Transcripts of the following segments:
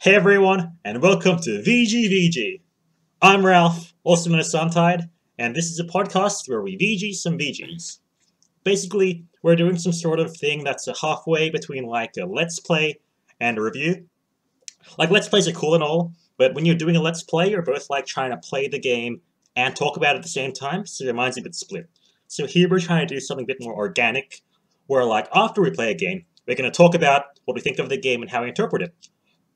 Hey everyone, and welcome to VGVG. I'm Ralph, also known as Suntide, and this is a podcast where we VG some VGs. Basically, we're doing some sort of thing that's a halfway between like a let's play and a review. Like let's plays are cool and all, but when you're doing a let's play, you're both like trying to play the game and talk about it at the same time, so your mind's a bit split. So here we're trying to do something a bit more organic, where like after we play a game, we're going to talk about what we think of the game and how we interpret it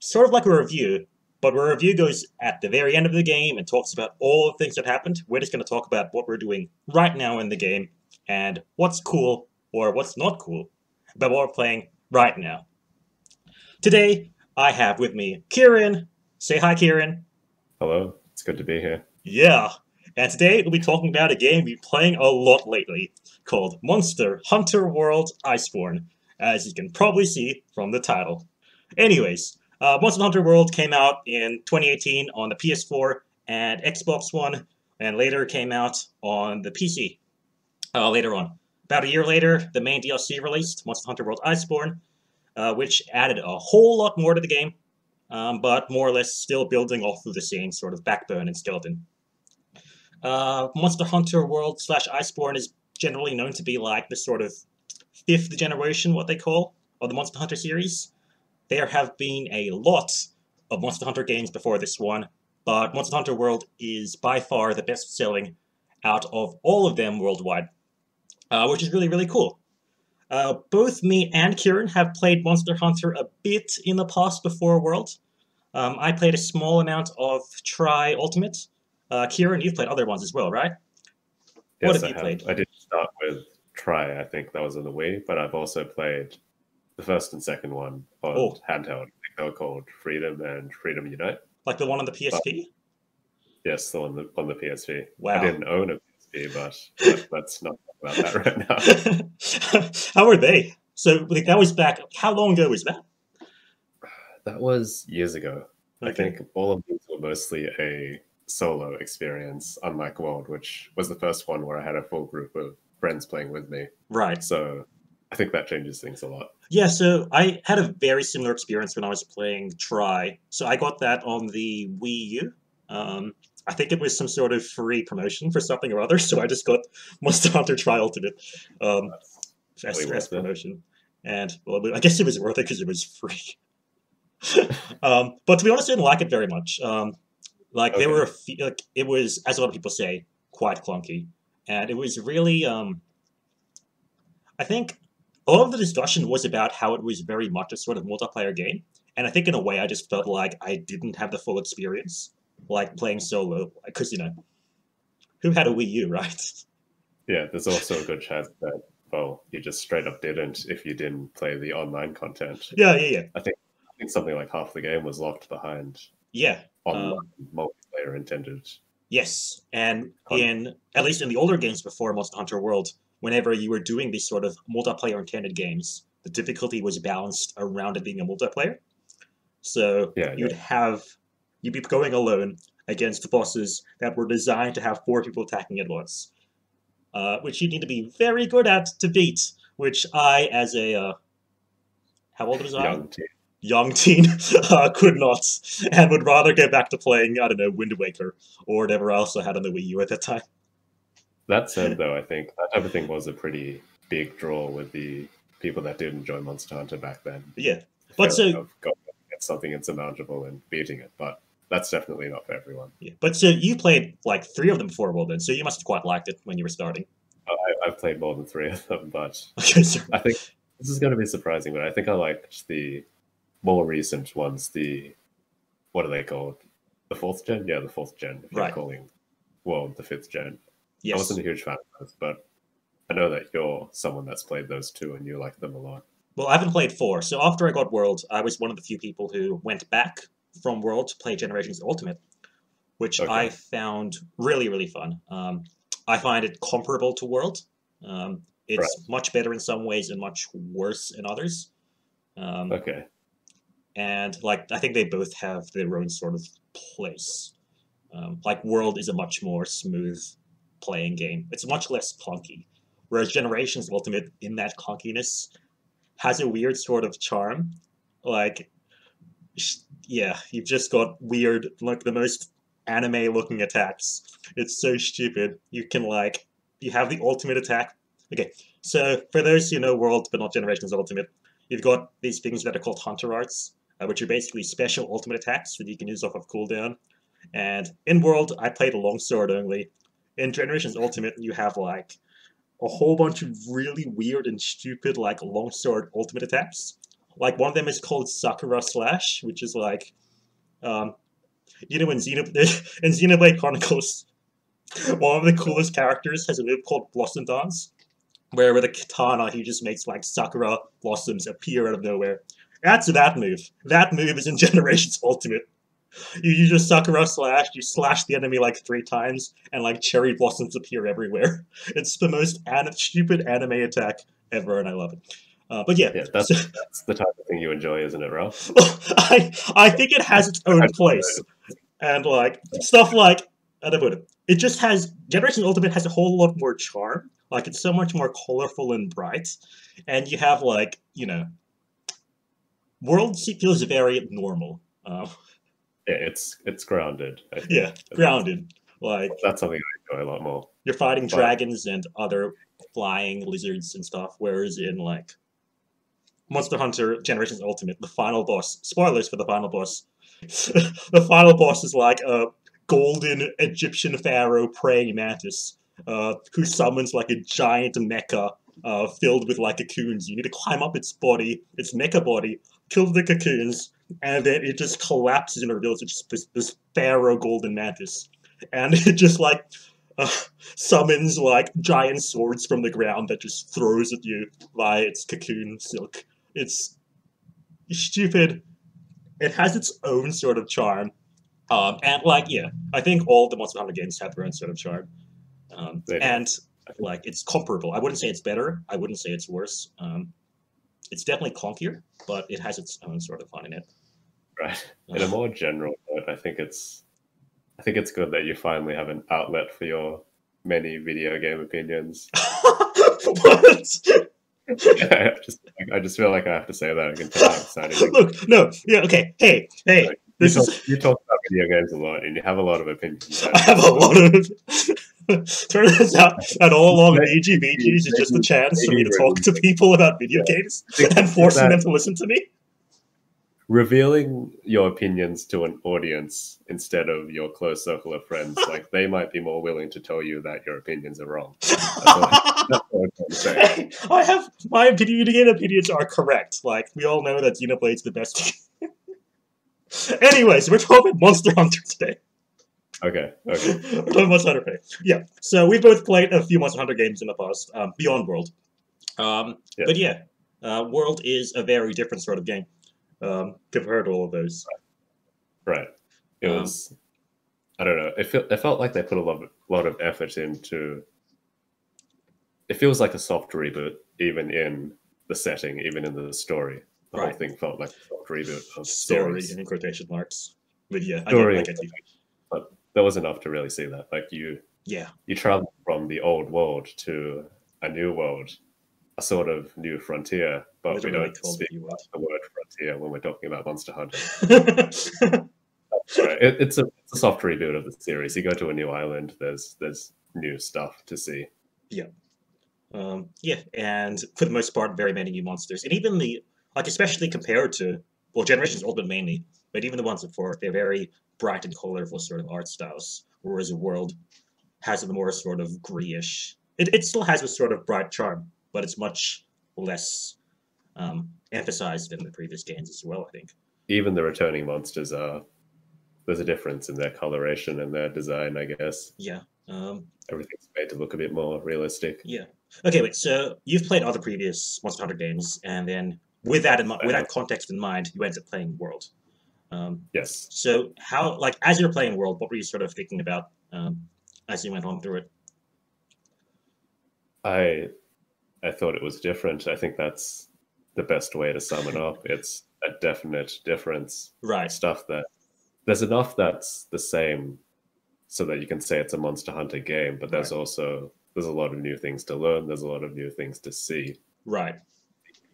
sort of like a review, but where a review goes at the very end of the game and talks about all the things that happened. We're just going to talk about what we're doing right now in the game and what's cool or what's not cool about what we're playing right now. Today, I have with me Kieran. Say hi, Kieran. Hello, it's good to be here. Yeah. And today we'll be talking about a game we've been playing a lot lately called Monster Hunter World Iceborne, as you can probably see from the title. Anyways, Monster Hunter World came out in 2018 on the PS4 and Xbox One, and later came out on the PC later on. About a year later, the main DLC released, Monster Hunter World Iceborne, which added a whole lot more to the game, but more or less still building off of the same sort of backbone and skeleton. Monster Hunter World slash Iceborne is generally known to be like the sort of fifth generation, what they call, of the Monster Hunter series. There have been a lot of Monster Hunter games before this one, but Monster Hunter World is by far the best selling out of all of them worldwide, which is really, really cool. Both me and Kieran have played Monster Hunter a bit in the past before World. I played a small amount of Tri Ultimate. Kieran, you've played other ones as well, right? What Yes, have I you have. played? I did start with Try, I think that was on the Wii, but I've also played the first and second one on Oh, handheld. I think they were called Freedom and Freedom Unite. like the one on the But PSP? yes, still on the PSP. I Wow. didn't own a PSP, but let's not talk about that right now. How were they? So like, that was back. How long ago was that? That was years ago. I Okay, think all of these were mostly a solo experience, unlike World, which was the first one where I had a full group of friends playing with me. right. So I think that changes things a lot. Yeah, so I had a very similar experience when I was playing Try. So I got that on the Wii U. I think it was some sort of free promotion for something or other, so I just got Monster Hunter Try Ultimate um, That's as, really as worth it. promotion. And, well, I guess it was worth it because it was free. But to be honest, I didn't like it very much. Like, there were, Okay. like, it was, as a lot of people say, quite clunky. And it was really, I think a lot of the discussion was about how it was very much a sort of multiplayer game, and I think in a way I just felt like I didn't have the full experience, like playing solo, because who had a Wii U, right? Yeah, there's also a good chance that, well, you just straight up didn't if you didn't play the online content. Yeah, yeah, yeah, I think something like half the game was locked behind yeah. online multiplayer intended Yes, and content. in at least in the older games before Monster Hunter World, whenever you were doing these sort of multiplayer intended games, the difficulty was balanced around it being a multiplayer. So Yeah, yeah. you'd be going alone against bosses that were designed to have four people attacking at once, which you need to be very good at to beat. Which I, as a how old was I? Young team. Young teen, could not, and would rather get back to playing I don't know Wind Waker or whatever else I had on the Wii U at that time. That said, though, I think that type of thing was a pretty big draw with the people that did enjoy Monster Hunter back then. Yeah, The but feeling so of going against something insurmountable and beating it, but that's definitely not for everyone. yeah, but so you played like three of them before World, then, so you must have quite liked it when you were starting. I've played more than three of them, but Okay, so I think this is going to be surprising, but I think I liked the more recent ones. The what are they called? The fourth gen? Yeah, the fourth gen. If you're right, calling World the fifth gen, I wasn't yes. a huge fan of those, but I know that you're someone that's played those two and you like them a lot. Well, I haven't played four, so after I got World, I was one of the few people who went back from World to play Generations Ultimate, which I Okay, found really, really fun. I find it comparable to World. right. It's much better in some ways and much worse in others. Um, Okay, and like I think they both have their own sort of place. Like World is a much more smooth playing game. It's much less clunky, whereas Generations Ultimate in that clunkiness has a weird sort of charm. Like Yeah, you've just got weird, like the most anime-looking attacks. It's so stupid. You can like, you have the ultimate attack. Okay, so for those who know World but not Generations Ultimate, you've got these things that are called Hunter Arts, which are basically special ultimate attacks that you can use off of cooldown. And in World, I played a longsword only. In Generations Ultimate, you have like a whole bunch of really weird and stupid like longsword ultimate attacks. Like one of them is called Sakura Slash, which is like um, you know in in Xenoblade Chronicles, one of the coolest characters has a move called Blossom Dance, where with a katana he just makes like Sakura blossoms appear out of nowhere. That's that move. That move is in Generations Ultimate. You use your Sakura Slash, you slash the enemy like 3 times, and like cherry blossoms appear everywhere. It's the most stupid anime attack ever, and I love it. But yeah, Yeah, so, that's the type of thing you enjoy, isn't it, Ralph? I think it has its own place, and like stuff like I don't know, it just has Generation Ultimate has a whole lot more charm. Like it's so much more colorful and bright, and you have like World feels very normal. Yeah, it's grounded, I Yeah, think. grounded. Like That's something I enjoy a lot more. you're fighting But dragons and other flying lizards and stuff. Whereas in like Monster Hunter Generations Ultimate, the final boss, spoilers for the final boss, the final boss is like a golden Egyptian pharaoh praying mantis who summons like a giant mecha filled with like cocoons. You need to climb up its body, its mecha body, kill the cocoons, and then it just collapses and reveals it's just this pharaoh golden mantis. And it just like uh, summons like giant swords from the ground that just throws at you via its cocoon silk. It's stupid. It has its own sort of charm. And like, yeah, I think all the Monster Hunter games have their own sort of charm. they do. And like, it's comparable. I wouldn't say it's better. I wouldn't say it's worse. It's definitely clunkier, but it has its own sort of fun in it. Right. In a more general note, I think it's good that you finally have an outlet for your many video game opinions. What? I just feel like I have to say that. I can tell how excited you Look, no, yeah, okay. Hey, hey, like, this is. you talk about video games a lot, and you have a lot of opinions. I have a lot of. Turns out that all along VGVGs is just a chance for me to talk to people about video games and forcing them to listen to me. Revealing your opinions to an audience instead of your close circle of friends, like they might be more willing to tell you that your opinions are wrong. That's what I'm trying to say. I have my video game opinions are correct. Like we all know that Xenoblade's the best. Anyways, we're talking Monster Hunter today. Okay. We're talking Monster Hunter today. Yeah. So we've both played a few Monster Hunter games in the past, beyond World. Yeah. But yeah, World is a very different sort of game compared to all of those. Right. It was. I don't know. It felt like they put a lot of effort into. It feels like a soft reboot, even in the setting, even in the story. The whole thing felt like a soft reboot of story stories. in quotation marks. But yeah, Story, I get you. but there was enough to really see that. Like you travel from the old world to a new world, a sort of new frontier, but we don't speak about the word frontier when we're talking about Monster Hunter. It's a soft reboot of the series. You go to a new island, there's new stuff to see. Yeah. Yeah, and for the most part, very many new monsters. And even especially compared to, well, Generations Ultimate mainly, but even the ones before, they're very bright and colorful sort of art styles, whereas the world has a more sort of grayish. It still has a sort of bright charm, but it's much less emphasized than the previous games as well, I think. Even the returning monsters there's a difference in their coloration and their design, I guess. Yeah. Everything's made to look a bit more realistic. Yeah. Okay, wait. So you've played other previous Monster Hunter games, and then with that context in mind, you ended up playing World. Yes. So how, like, as you're playing World, what were you sort of thinking about as you went on through it? I thought it was different. I think that's the best way to sum it up. It's a definite difference. Right. Stuff that there's enough that's the same so that you can say it's a Monster Hunter game, but there's also there's a lot of new things to learn, there's a lot of new things to see. Right.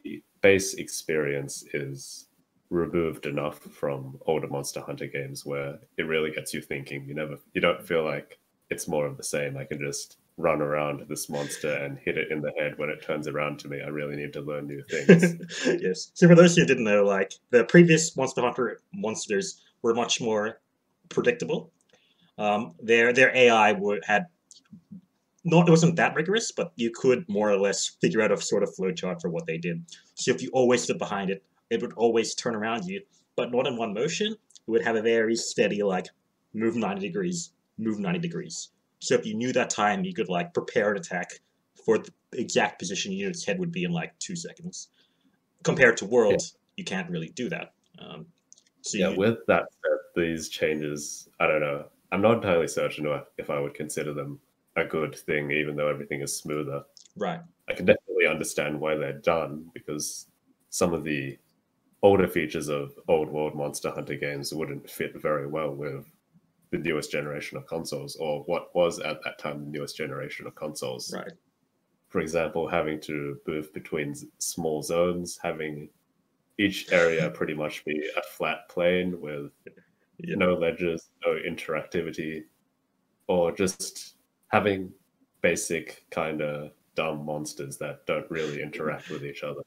The base experience is removed enough from older Monster Hunter games where it really gets you thinking. You don't feel like it's more of the same. I can just run around this monster and hit it in the head when it turns around to me. I really need to learn new things. Yes. So for those who didn't know, like the previous Monster Hunter monsters were much more predictable. Their AI had not, it wasn't that rigorous, but you could more or less figure out a sort of flowchart for what they did. So if you always stood behind it, it would always turn around you, but not in one motion. It would have a very steady like move 90 degrees, move 90 degrees. So if you knew that time, you could like prepare an attack for the exact position you knew its head would be in like 2 seconds. Compared to Yeah, World, you can't really do that. So yeah. you With that said, these changes, I don't know. I'm not entirely certain if I would consider them a good thing, even though everything is smoother. right. I can definitely understand why they're done because some of the older features of old world Monster Hunter games wouldn't fit very well with the newest generation of consoles, or what was at that time the newest generation of consoles. Right. For example, having to move between small zones, having each area pretty much be a flat plane with Yeah. no ledges, no interactivity, or just having basic kind of dumb monsters that don't really interact with each other.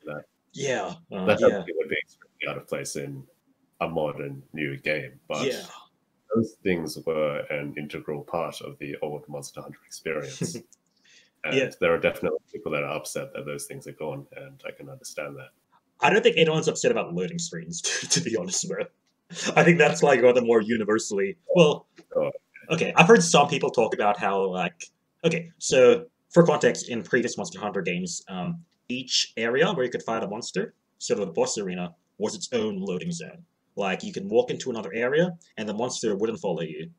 Yeah. That Yeah. definitely would be extremely out of place in a modern new game. But Yeah. those things were an integral part of the old Monster Hunter experience. Yeah. And there are definitely people that are upset that those things are gone, and I can understand that. I don't think anyone's upset about loading screens, to be honest, bro. I think that's like one of the more universally well. Oh, Okay, I've heard some people talk about how like okay, so for context, in previous Monster Hunter games, each area where you could fight a monster, sort of the boss arena, was its own loading zone. Like you can walk into another area and the monster wouldn't follow you.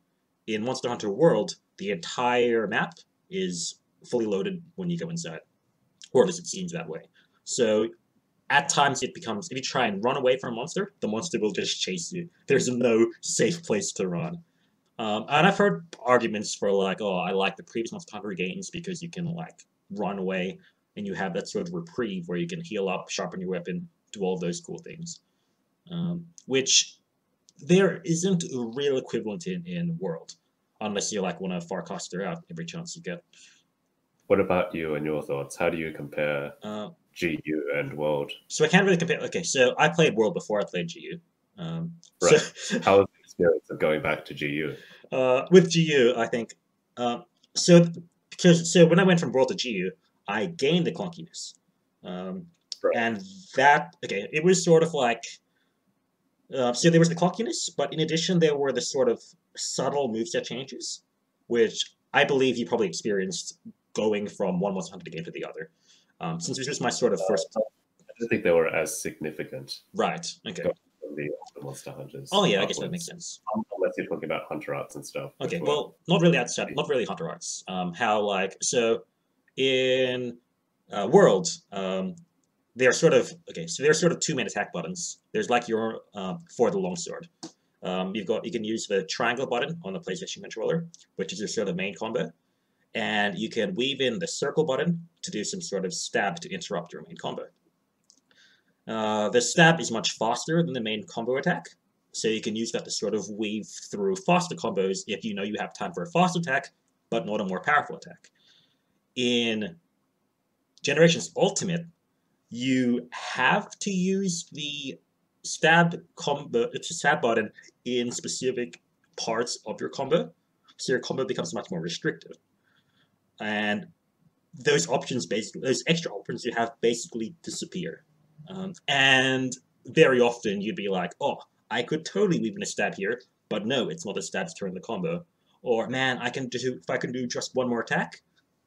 In Monster Hunter World, the entire map is fully loaded when you go inside, or at least it seems that way. So at times it becomes if you try and run away from a monster, the monster will just chase you. There's no safe place to run. And I've heard arguments for like, oh, I like the previous Monster Hunter games because you can like run away and you have that sort of reprieve where you can heal up, sharpen your weapon, do all those cool things. Which there isn't a real equivalent in World, unless you like want to Farcaster out every chance you get. what about you and your thoughts? How do you compare Uh, GU and World? so I can't really compare. Okay, so I played World before I played GU. So Right. How was the experience of going back to GU? with GU, I think so when I went from World to GU, I gained the clunkiness, um, Right. and that okay, it was sort of like so there was the clunkiness, but in addition there were the sort of subtle moveset changes, which I believe you probably experienced going from one Monster Hunter game to the other. Since this was my sort of first I don't think they were as significant right, okay. going from the older Monster Hunters Oh yeah, I guess that makes upwards. sense. Unless you're talking about Hunter Arts and stuff, Okay, which were well, not really outside, not really Hunter Arts. How like so in World, they're sort of okay. So there's sort of two main attack buttons. There's like your for the longsword. You can use the triangle button on the PlayStation controller, which is your sort of main combo, and you can weave in the circle button to do some sort of stab to interrupt your main combo. The stab is much faster than the main combo attack, so you can use that to sort of weave through faster combos if you know you have time for a fast attack, but not a more powerful attack. In Generations Ultimate, you have to use the stab button in specific parts of your combo, so your combo becomes much more restrictive. And those extra options you have basically disappear. And very often you'd be like, oh, I could totally weave in a stab here, but no, it's not a stab to turn the combo. Or man, if I can do just one more attack,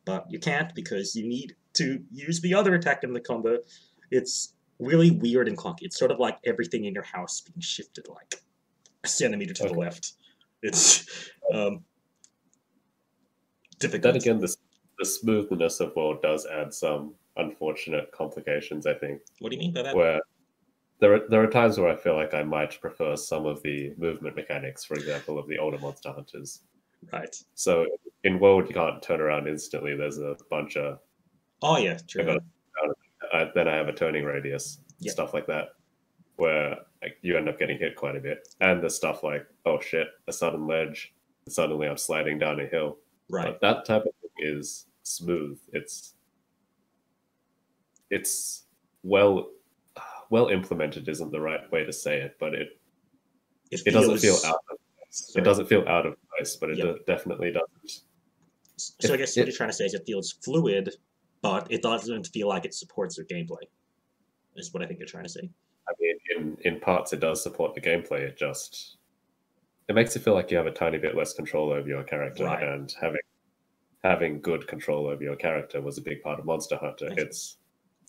but you can't because you need to use the other attack in the combo. It's really weird and clunky. It's sort of like everything in your house being shifted like a centimeter to the left. It's But then difficult. again, the smoothness of World does add some unfortunate complications, I think, What do you mean by that? where there are times where I feel like I might prefer some of the movement mechanics, for example, of the older Monster Hunters. Right. So in World, you can't turn around instantly. There's a bunch of Oh yeah, I true. got then I have a turning radius, Yeah. stuff like that. where like you end up getting hit quite a bit, and the stuff like, oh shit, a sudden ledge, and suddenly I'm sliding down a hill. Right. But that type of thing is smooth. It's well implemented isn't the right way to say it, but it doesn't feel out of place. It doesn't feel out of place, but it definitely doesn't. So I guess what you're trying to say is it feels fluid, but it doesn't feel like it supports your gameplay, is what I think you're trying to say. I mean, in parts it does support the gameplay. It makes it feel like you have a tiny bit less control over your character, Right. and having good control over your character was a big part of Monster Hunter. Its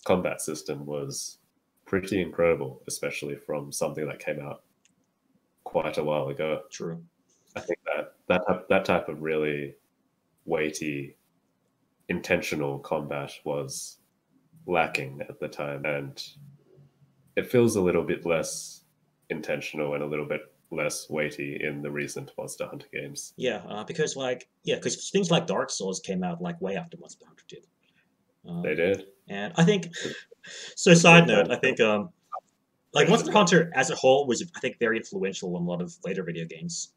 combat system was pretty incredible, especially from something that came out quite a while ago. True. I think that type of really weighty, intentional combat was lacking at the time, and it feels a little bit less intentional and a little bit less weighty in the recent Monster Hunter games. Yeah, because things like Dark Souls came out like way after Monster Hunter did. They did, and I think. So, side note, I think like Monster Hunter as a whole was, I think, very influential in a lot of later video games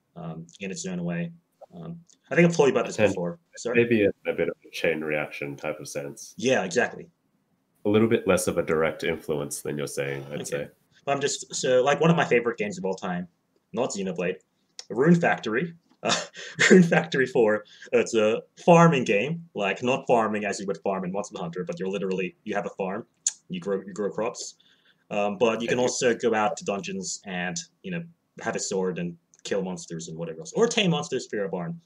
in its own way. I think I've told you about this before. Sorry? Maybe in a bit of a chain reaction type of sense. Yeah, exactly. A little bit less of a direct influence than you're saying, I'd say. I'm just, so, like, one of my favorite games of all time, not Xenoblade, Rune Factory. Rune Factory 4, it's a farming game, like, not farming as you would farm in Monster Hunter, but you have a farm, you grow crops. But you can also go out to dungeons and, have a sword and kill monsters and whatever else, or tame monsters for your barn.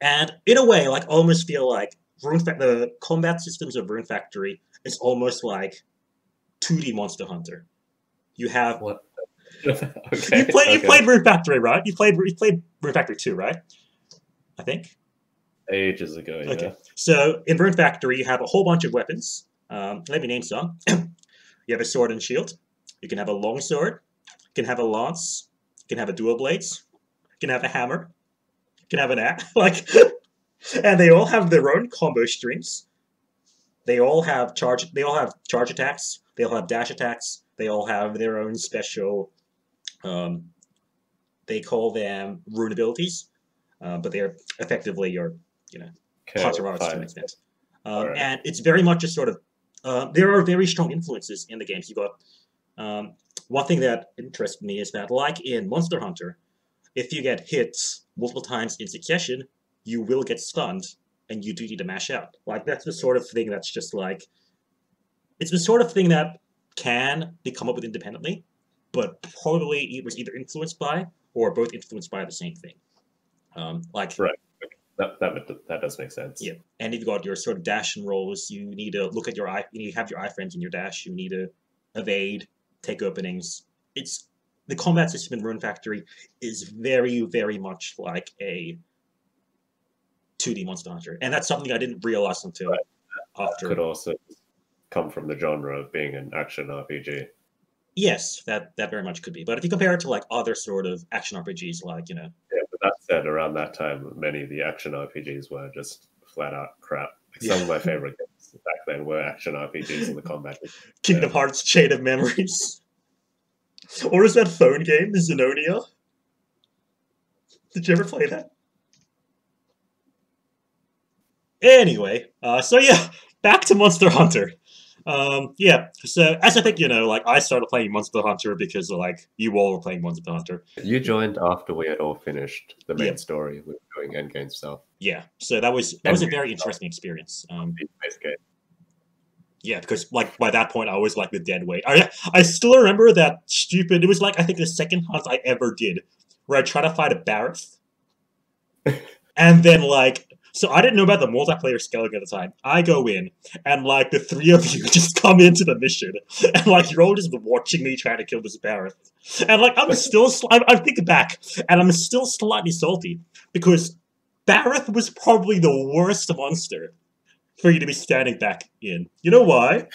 And in a way, like, I almost feel like the combat systems of Rune Factory is almost like 2D Monster Hunter. You have what? Okay, you played Rune Factory, right? You played Rune Factory 2, right? I think. Ages ago, yeah. Okay. So in Rune Factory, you have a whole bunch of weapons. Let me name some. You have a sword and shield. You can have a long sword. You can have a lance. You can have a dual blades. You can have a hammer. You can have an axe. And they all have their own combo strings. They all have charge attacks. They all have dash attacks. They all have their own special. They call them rune abilities, but they're effectively your, hunter arts to an extent. Right. And it's very much a sort of. There are very strong influences in the games. You got one thing that interested me is that, like in Monster Hunter, if you get hit multiple times in succession, you will get stunned, and you do need to mash out. Like, that's the sort of thing that's just like, it's the sort of thing that can be come up with independently, but probably it was either influenced by or both influenced by the same thing. Right. That does make sense. Yeah, and you've got your sort of dash and rolls. You need to look at your eye. You need to have your iframes in your dash. You need to evade, take openings. It's the combat system in Rune Factory is very, very much like a 2D Monster Hunter, and that's something I didn't realize until after. Could also come from the genre of being an action RPG. Yes, that very much could be. But if you compare it to like other sort of action RPGs, like Yeah, but that said, around that time, many of the action RPGs were just flat out crap. Some of my favorite games back then were action RPGs, and the combat was Kingdom Hearts Chain of Memories. Or is that phone game, Zenonia? Did you ever play that? Anyway, so yeah, back to Monster Hunter. Yeah, so as I think like I started playing Monster Hunter because like you all were playing Monster Hunter. You joined after we had all finished the main story. We were doing endgame stuff. Yeah, so that was a very interesting experience. Yeah, because like by that point I was like the dead weight. I still remember that stupid. It was like I think the second hunt I ever did, where I tried to fight a Barreth, and then like. So I didn't know about the multiplayer scaling at the time. I go in, and like the three of you just come into the mission, and like you're all just watching me trying to kill this Barreth. And like I'm thinking back, and I'm still slightly salty because Barreth was probably the worst monster for you to be standing back in. You know why?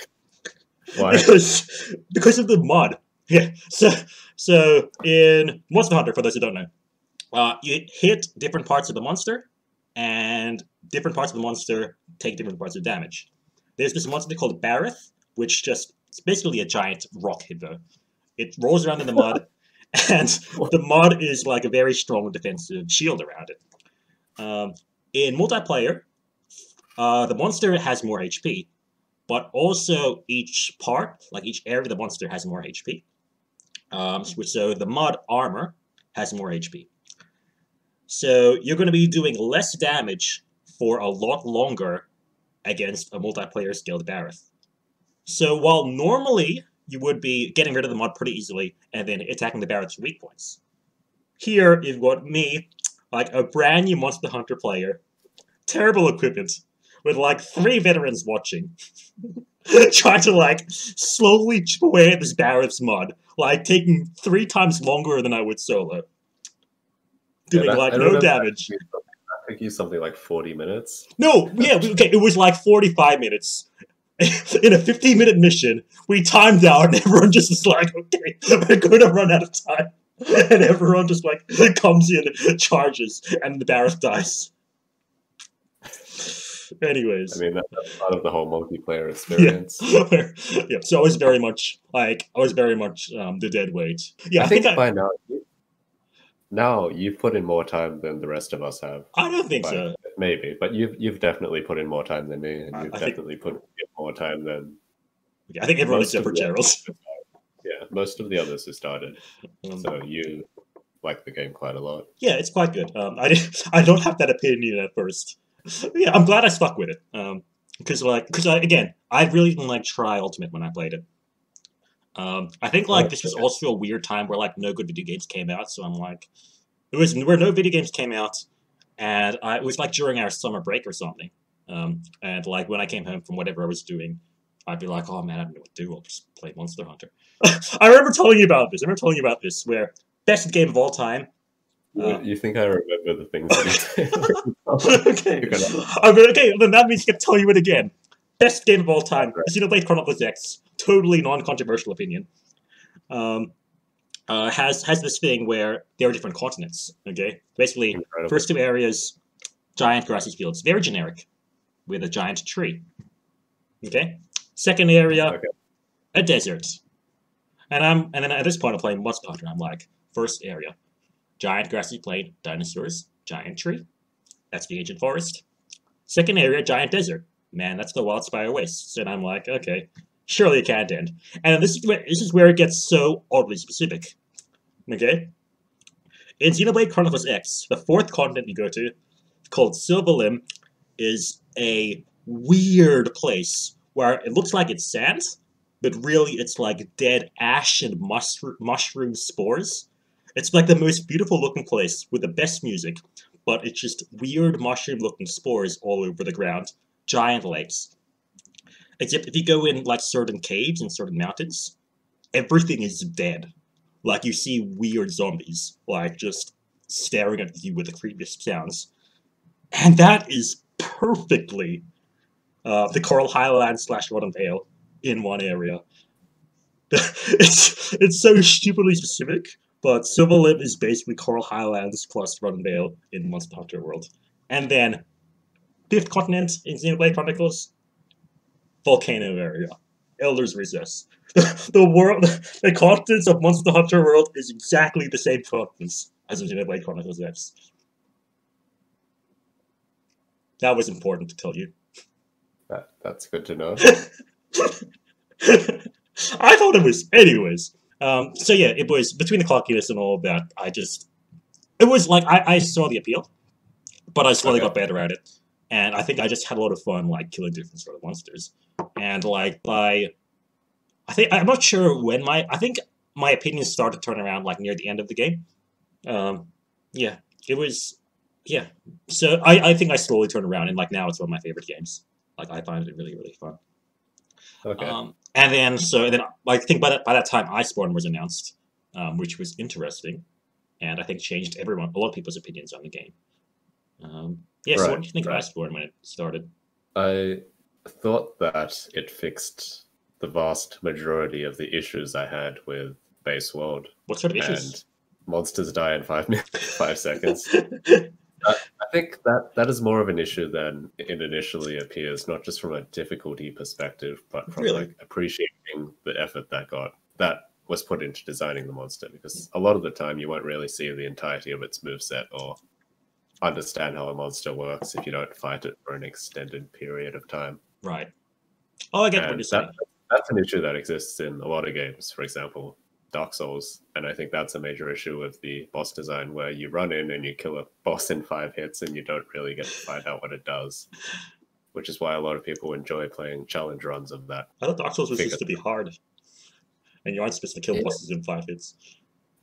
Why? Because of the mod. Yeah. So in Monster Hunter, for those who don't know, you hit different parts of the monster. And different parts of the monster take different parts of damage. There's this monster called Barreth, which it's basically a giant rock hippo. It rolls around in the mud, and the mud is like a very strong defensive shield around it. In multiplayer, the monster has more HP, but also each part, like each area of the monster, has more HP. So the mud armor has more HP. So you're going to be doing less damage for a lot longer against a multiplayer skilled Barith. So while normally you would be getting rid of the mud pretty easily and then attacking the Barith's weak points, here you've got me, like a brand new Monster Hunter player, terrible equipment, with like 3 veterans watching, trying to like slowly chip away at this Barith's mud, like taking 3 times longer than I would solo. Doing like no damage. I think you something like 40 minutes. No, yeah, okay, it was like 45 minutes. In a 15-minute mission, we timed out, and everyone just is like, okay, we're going to run out of time. And everyone just like comes in, charges, and the Barith dies. Anyways, I mean that's part of the whole multiplayer experience. Yeah. So I was very much the dead weight. Yeah, I think by now you've put in more time than the rest of us have. I don't think so. Maybe, but you've definitely put in more time than me, and you've definitely put in more time than. Yeah, I think everyone except for Gerald. Yeah, most of the others who started. So you like the game quite a lot. Yeah, it's quite good. I don't have that opinion at first. Yeah, I'm glad I stuck with it. Because again, I really didn't like try Ultimate when I played it. I think like this was also a weird time where like no good video games came out, so I'm like, it was where no video games came out, and it was like during our summer break or something. And like when I came home from whatever I was doing, I'd be like, oh man, I don't know what to do. I'll just play Monster Hunter. I remember telling you about this. Where best game of all time. You think I remember the things that okay, then that means I can tell you it again. Best game of all time. Xenoblade Chronicles X. Totally non-controversial opinion. Has this thing where there are different continents. Okay, basically, first 2 areas, giant grassy fields, very generic, with a giant tree. Okay, second area, a desert. And then at this point I'm playing Monster Hunter. I'm like, first area, giant grassy plain, dinosaurs, giant tree. That's the ancient forest. Second area, giant desert. Man, that's the Wildspire Wastes. And I'm like, okay, surely it can't end. And this is where it gets so oddly specific. Okay? In Xenoblade Chronicles X, the 4th continent you go to, called Silverlim, is a weird place where it looks like it's sand, but really it's like dead ash and mushroom spores. It's like the most beautiful looking place with the best music, but it's just weird mushroom looking spores all over the ground. Giant lakes. Except if you go in like certain caves and certain mountains, everything is dead. Like you see weird zombies, like just staring at you with the creepiest sounds. And that is perfectly the Coral Highlands / Rotten Vale in one area. it's so stupidly specific, but Silverlim is basically Coral Highlands plus Rotten Vale in Monster Hunter World. And then 5th continent in Xenoblade Chronicles, volcano area, Elder's Recess. The continents of Monster Hunter World is exactly the same continents as in Xenoblade Chronicles X. That was important to tell you. That's good to know. I thought it was. Anyways. So yeah, it was between the clockiness and all of that. It was like, I saw the appeal, but I slowly got better at it. And I think I just had a lot of fun, like, killing different sort of monsters. And, like, I'm not sure when I think my opinions started to turn around, like, near the end of the game. Yeah, it was, yeah. So I think I slowly turned around, and, like, now it's one of my favorite games. Like, I find it really, really fun. Okay. And then I think by that time, Iceborne was announced, which was interesting. And I think changed a lot of people's opinions on the game. Yeah, so what did you think of Iceborne when it started? I thought that it fixed the vast majority of the issues I had with Base World. What sort of issues? And monsters die in 5 seconds. I think that is more of an issue than it initially appears, not just from a difficulty perspective, but from like appreciating the effort that was put into designing the monster, because a lot of the time you won't really see the entirety of its moveset or understand how a monster works if you don't fight it for an extended period of time. Right. Oh, I get what And you're saying. that's an issue that exists in a lot of games. For example, Dark Souls, and I think that's a major issue with the boss design, where you run in and you kill a boss in 5 hits and you don't really get to find out what it does, which is why a lot of people enjoy playing challenge runs of that. I thought Dark Souls was supposed to be hard, and you aren't supposed to kill bosses in 5 hits.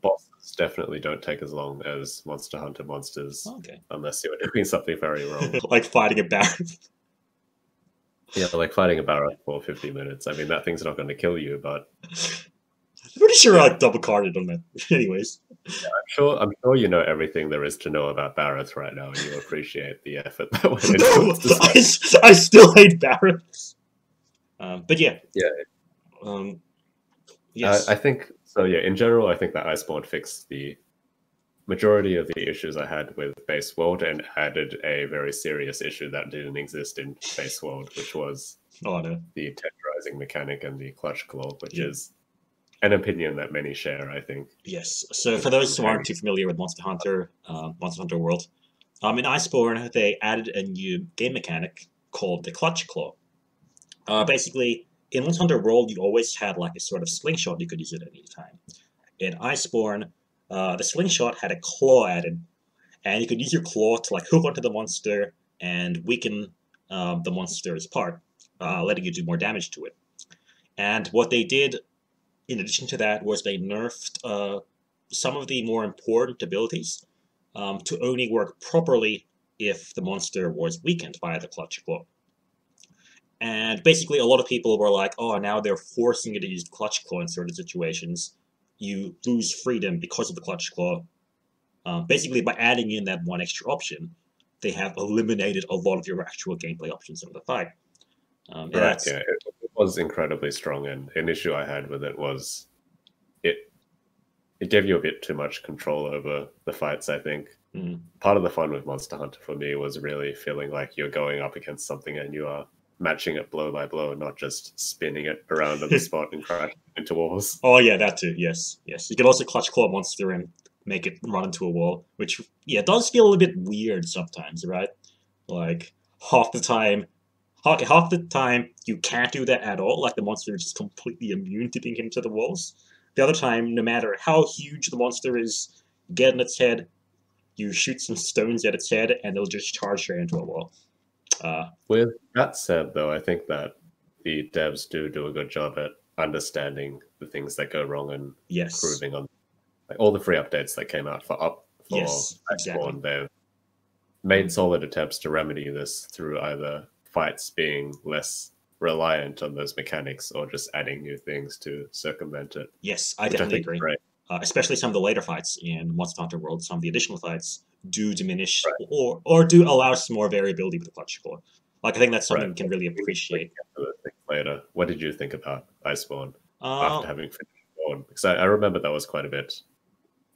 Bosses definitely don't take as long as Monster Hunter monsters, unless you're doing something very wrong. Like fighting a Barret. Yeah, like fighting a Barret for 50 minutes. I mean, that thing's not going to kill you, but... I'm pretty sure I double-carded on that. Anyways. Yeah, I'm sure you know everything there is to know about Barrett right now, and you appreciate the effort that went into it. I still hate Barrett. But yeah. Yeah. Yes. I think, so yeah, in general, I think that Iceborne fixed the majority of the issues I had with Base World and added a very serious issue that didn't exist in Base World, which was the tenderizing mechanic and the clutch claw, which is an opinion that many share, I think. Yes. So for those who aren't too familiar with Monster Hunter World, in Iceborne, they added a new game mechanic called the clutch claw. Basically, in Monster Hunter World, you always had like a sort of slingshot you could use at any time. In Iceborne, the slingshot had a claw added, and you could use your claw to like hook onto the monster and weaken the monster's part, letting you do more damage to it. And what they did, in addition to that, was they nerfed some of the more important abilities to only work properly if the monster was weakened by the clutch claw. And basically, a lot of people were like, oh, now they're forcing you to use clutch claw in certain situations. You lose freedom because of the clutch claw. Basically, by adding in that one extra option, they have eliminated a lot of your actual gameplay options in the fight. Right, yeah, it was incredibly strong, and an issue I had with it was it gave you a bit too much control over the fights, I think. Part of the fun with Monster Hunter for me was really feeling like you're going up against something and you are matching it blow by blow, not just spinning it around on the spot and crashing into walls. Oh yeah, that too, yes. You can also clutch claw a monster and make it run into a wall, which, yeah, does feel a little bit weird sometimes, right? Like, half the time you can't do that at all, like the monster is just completely immune to being hit into the walls. The other time, no matter how huge the monster is, you get in its head, you shoot some stones at its head, and it'll just charge straight into a wall. With that said, though, I think that the devs do a good job at understanding the things that go wrong and improving on, like, all the free updates that came out for Iceborne. They've made solid attempts to remedy this through either fights being less reliant on those mechanics or just adding new things to circumvent it. Yes, I definitely agree. Especially some of the later fights in Monster Hunter World, some of the additional fights do diminish or do allow some more variability with the clutch claw. Like, I think that's something we can really appreciate. Later, what did you think about Iceborne after having finished World? Because I remember that was quite a bit.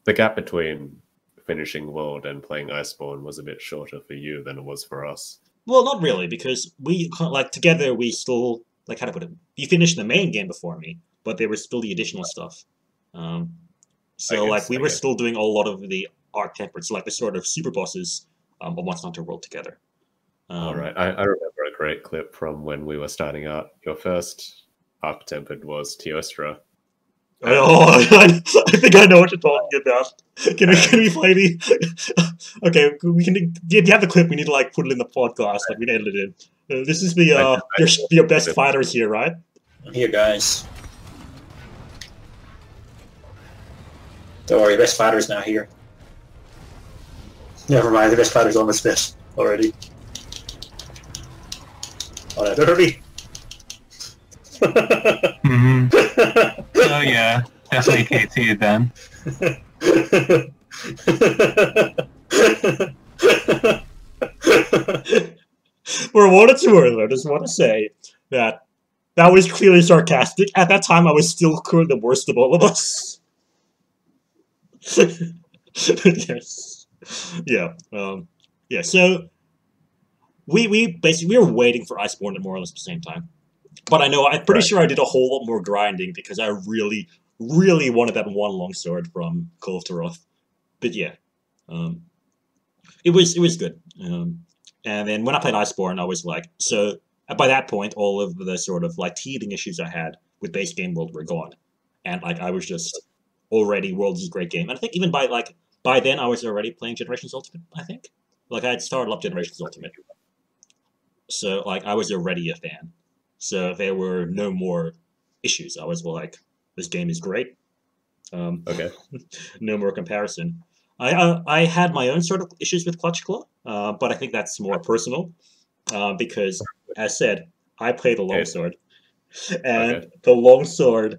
The gap between finishing World and playing Iceborne was a bit shorter for you than it was for us. Well, not really, because we, like, together we still, like, how to put it, you finished the main game before me, but there was still the additional stuff. So, like, we were still doing a lot of the arc tempered, so like the sort of super bosses of Monster Hunter World together. All right, I remember a great clip from when we were starting out. Your first arc tempered was Teostra. Oh, I think I know what you're talking about. Can we play the? Okay, we can. If you have the clip, we need to like put it in the podcast. Like, we edit it in. This is the your best fighters here, right? Here, guys. Don't worry, best fighter's now here. Never mind, the best fighter's on the spit already. Oh, that hurt me. Oh yeah, definitely KT then. For what it's worth, I just want to say that was clearly sarcastic. At that time, I was still the worst of all of us. Yes. Yeah. Yeah. So we basically were waiting for Iceborne at more or less the same time. But I'm pretty sure I did a whole lot more grinding because I really really wanted that one longsword from Call of Taroth. But yeah, it was good. And then when I played Iceborne, I was like, so by that point, all of the sort of like teething issues I had with base game world were gone, and like I was just already world is a great game. And I think even by then I was already playing Generations Ultimate. I think like I had started up Generations Ultimate, so like I was already a fan. So there were no more issues. I was like, this game is great. Okay. No more comparison. I had my own sort of issues with Clutch Claw, but I think that's more personal because, as said, I play the longsword, and the longsword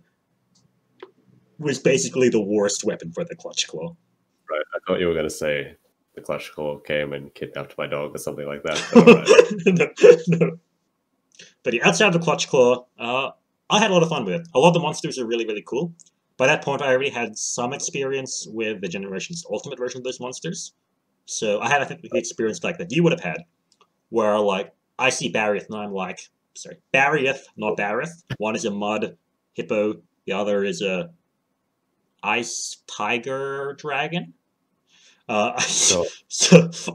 was basically the worst weapon for the Clutch Claw. Right. I thought you were going to say the Clutch Claw came and kidnapped my dog or something like that. But no. But yeah, outside of the Clutch Claw, I had a lot of fun with it. A lot of the monsters are really, really cool. By that point, I already had some experience with the Generations Ultimate version of those monsters. So I had, I think, the experience like that you would have had, where like I see Barrieth and I'm like, sorry, Barrieth, not Barith. One is a mud hippo, the other is a ice tiger dragon. So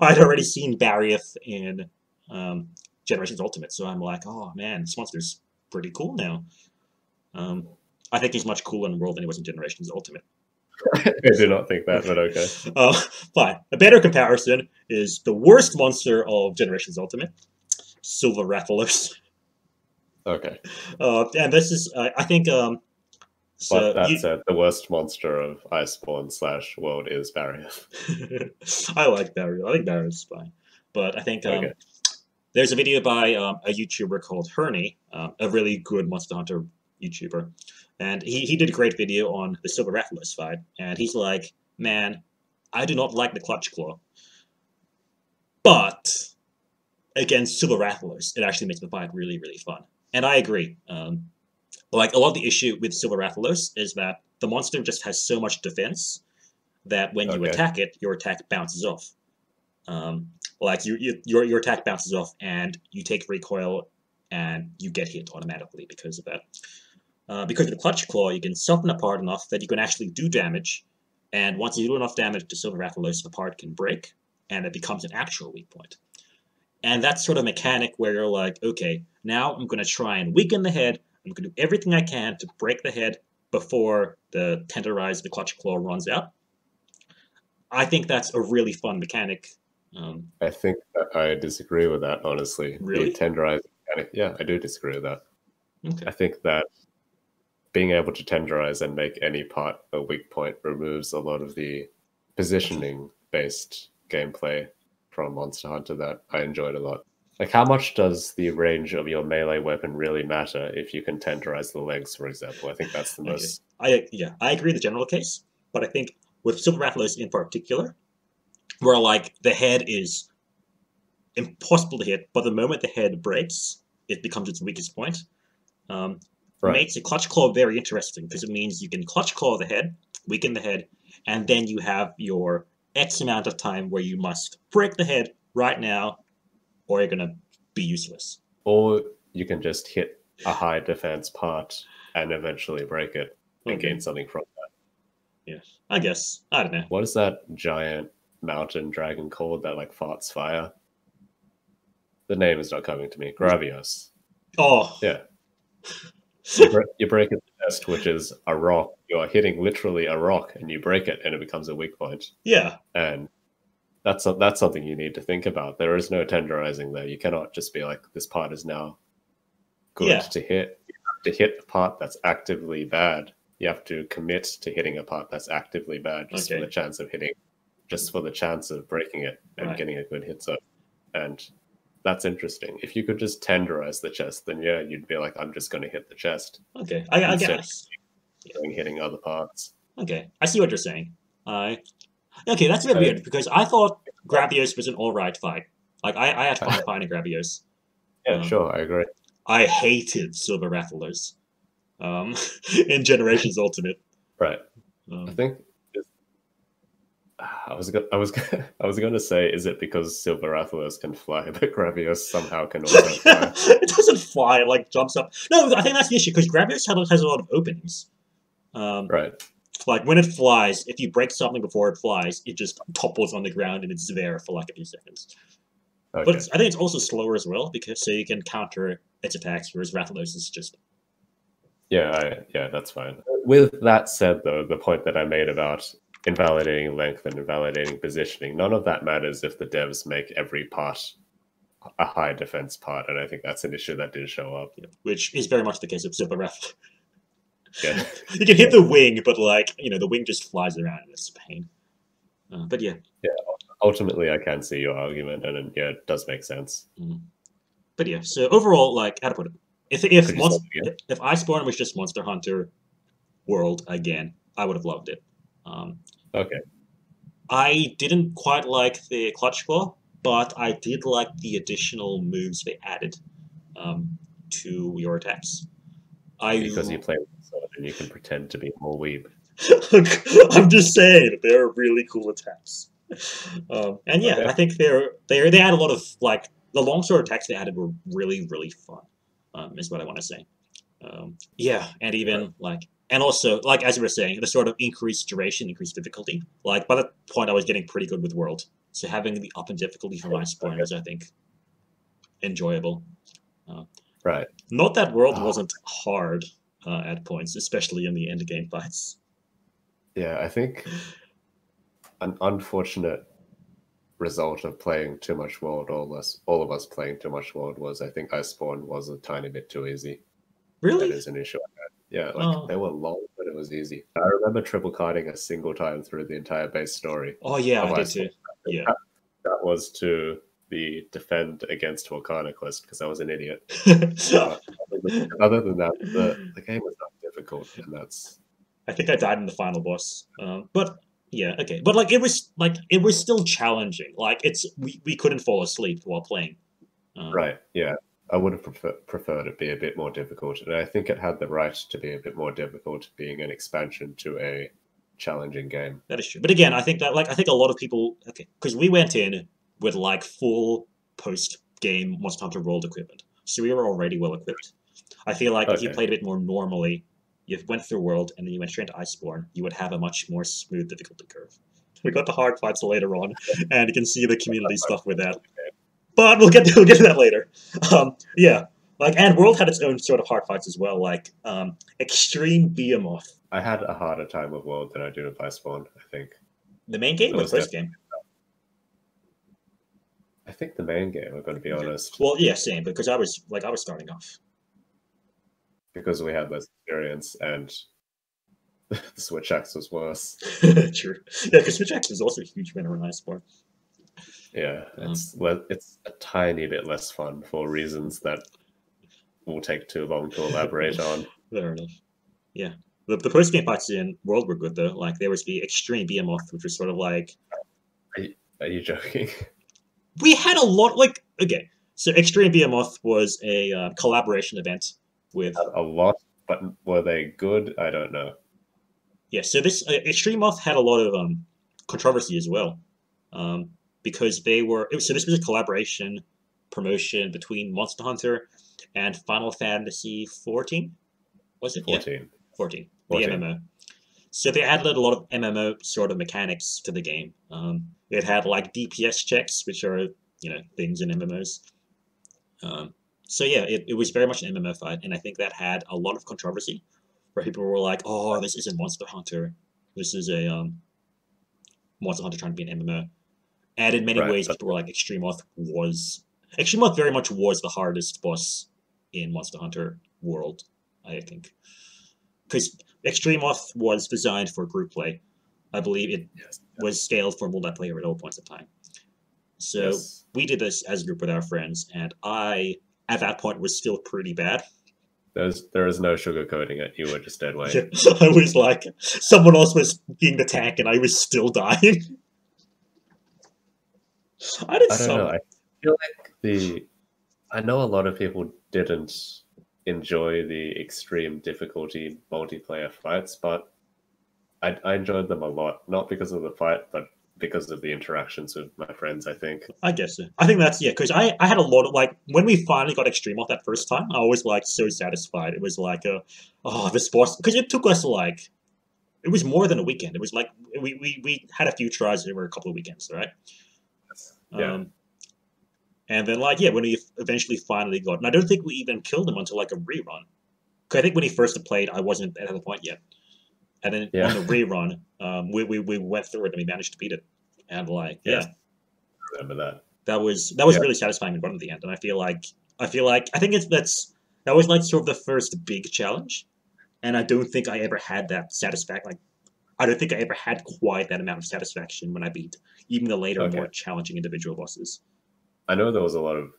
I'd already seen Barrieth in Generations Ultimate, so I'm like, oh man, this monster's pretty cool now. I think he's much cooler in the world than he was in Generations Ultimate. I do not think that, but okay. Fine. A better comparison is the worst monster of Generations Ultimate, Silver Rathalos. Okay. And this is, I think... but that said, the worst monster of Iceborne / world is Barrier. I like Barrier. I think Barrier's fine. But I think there's a video by a YouTuber called Herney, a really good Monster Hunter YouTuber. And he did a great video on the Silver Rathalos fight. And he's like, man, I do not like the Clutch Claw. But against Silver Rathalos, it actually makes the fight really, really fun. And I agree. Like, a lot of the issue with Silver Rathalos is that the monster just has so much defense that when you attack it, your attack bounces off. Like, your attack bounces off, and you take recoil, and you get hit automatically because of that. Because of the Clutch Claw, you can soften a part enough that you can actually do damage, and once you do enough damage to Silver Rathalos, the part can break, and it becomes an actual weak point. And that's sort of mechanic where you're like, okay, now I'm going to try and weaken the head. I'm going to do everything I can to break the head before the tenderize, the Clutch Claw runs out. I think that's a really fun mechanic. I think that I disagree with that, honestly. Really? The tenderize mechanic, yeah, I do disagree with that. Okay. I think that being able to tenderize and make any part a weak point removes a lot of the positioning-based gameplay from Monster Hunter that I enjoyed a lot. Like, how much does the range of your melee weapon really matter if you can tenderize the legs, for example? I think that's the most... I agree in the general case, but I think with Silver Rathalos in particular, where, like, the head is impossible to hit, but the moment the head breaks, it becomes its weakest point. Makes a Clutch Claw very interesting, because it means you can Clutch Claw the head, weaken the head, and then you have your X amount of time where you must break the head right now, or you're going to be useless. Or you can just hit a high defense part and eventually break it and gain something from that. Yeah, I guess. I don't know. What is that giant mountain dragon called that, like, farts fire? The name is not coming to me. Gravios. Oh. Yeah. You break it the chest, which is a rock. You are hitting literally a rock, and you break it, and it becomes a weak point. Yeah. And that's something you need to think about. There is no tenderizing there. You cannot just be like, this part is now good to hit. You have to hit a part that's actively bad. You have to commit to hitting a part that's actively bad just for the chance of hitting, just for the chance of breaking it and getting a good hit zone. And that's interesting. If you could just tenderize the chest, then yeah, you'd be like, I'm just going to hit the chest. Okay, I guess. Hitting other parts. Okay, I see what you're saying. Okay, that's a bit weird, because I thought Gravios was an alright fight. Like, I had fun fighting Gravios. Yeah, sure, I agree. I hated Silver Rathalos in Generations Ultimate. Right. I think I was going to say, is it because Silver Rathalos can fly, but Gravios somehow can also fly? It doesn't fly, it like jumps up. No, I think that's the issue, because Gravios has a lot of openings. Right. Like when it flies, if you break something before it flies, it just topples on the ground and it's there for like a few seconds. Okay. But I think it's also slower as well because so you can counter its attacks, whereas Rathalos is just Yeah, that's fine. With that said, though, the point that I made about invalidating length and invalidating positioning, none of that matters if the devs make every part a high defense part, and I think that's an issue that did show up. which is very much the case of Super Wrath. Yeah. You can hit the wing, but like the wing just flies around and it's a pain. But yeah. Yeah. Ultimately, I can see your argument, and yeah, it does make sense. But yeah, so overall, like how to put it, if Iceborne was just Monster Hunter World again, I would have loved it. Okay. I didn't quite like the clutch claw, but I did like the additional moves they added to your attacks. Because you play with sword and you can pretend to be more weeb. I'm just saying they're really cool attacks. And yeah, Okay. I think they had a lot of like the longsword attacks they added were really fun. Is what I want to say. Yeah, and even like and also like as you were saying, the sort of increased duration, increased difficulty. Like by that point, I was getting pretty good with World, so having the up in difficulty for Iceborne was, I think, enjoyable. Right. Not that World wasn't hard at points, especially in the end game fights. Yeah, I think an unfortunate result of playing too much World, all of us playing too much World, was I think Iceborne was a tiny bit too easy. Really? That is an issue I had. Yeah, like they were long, but it was easy. I remember triple carding a single time through the entire base story. Oh yeah, I did too. Yeah. That was to the defend against Volcana quest because I was an idiot. Other than that, the game was not difficult, and that's. I think I died in the final boss, but yeah, okay. But like it was still challenging. Like we couldn't fall asleep while playing. Right. Yeah, I would have preferred it be a bit more difficult, and I think it had the right to be a bit more difficult, being an expansion to a challenging game. That is true. But again, I think a lot of people because we went in with like full post-game Monster Hunter World equipment, so we were already well equipped. I feel like if you played a bit more normally, you went through World and then you went straight to Iceborne, you would have a much more smooth difficulty curve. We got the hard fights later on, and you can see the community stuff with that. But we'll get to that later. Yeah, like and World had its own sort of hard fights as well, like Extreme Behemoth. I had a harder time with World than I did with Iceborne, I think. The main game or the first game? I think the main game, I'm going to be honest. Well, yeah, same, because I was starting off. Because we had less experience and the Switch Axe was worse. True. Yeah, because Switch Axe was also a huge winner in Iceborne. Yeah, it's a tiny bit less fun for reasons that will take too long to elaborate on. Fair enough. Yeah. The post-game fights in World were good, though. Like, there was the Extreme Behemoth, which was sort of like... Are you joking? We had a lot... Like, okay. So Extreme Behemoth was a collaboration event with... A lot, but were they good? I don't know. Yeah, so this Extreme Moth had a lot of controversy as well. Because they were... So this was a collaboration promotion between Monster Hunter and Final Fantasy 14? Was it? 14. Yeah. 14. The MMO. So they added a lot of MMO sort of mechanics to the game. It had like DPS checks, which are, things in MMOs. So yeah, it was very much an MMO fight, and I think that had a lot of controversy, where people were like, "Oh, this isn't Monster Hunter. This is a Monster Hunter trying to be an MMO." And in many ways, people were like, Extreme Moth very much was the hardest boss in Monster Hunter World, I think, because Extreme Moth was designed for group play. I believe it was scaled for multiplayer at all points of time. So we did this as a group with our friends, and I, at that point, was still pretty bad. There is no sugarcoating it. You were just dead weight. Yeah, I was like, someone else was being the tank, and I was still dying. I don't know. I feel like I know a lot of people didn't enjoy the extreme difficulty multiplayer fights, but I enjoyed them a lot. Not because of the fight, but because of the interactions with my friends, I think. I guess so. I think that's, because I had a lot of, like, when we finally got Extreme that first time, I was, like, so satisfied. It was like, this boss, because it took us, like, It was more than a weekend. It was like we had a few tries over a couple of weekends, right? Yeah. And then like when we eventually finally got, and I don't think we even killed him until like a rerun. Because I think when he first played, I wasn't at the point yet. And then on the rerun, we went through it and we managed to beat it. And like Yes. I remember that. that was really satisfying in run at the end. And I think that was like sort of the first big challenge. And I don't think I ever had that satisfaction. Like I don't think I ever had quite that amount of satisfaction when I beat even the later, more challenging individual bosses. I know there was a lot of,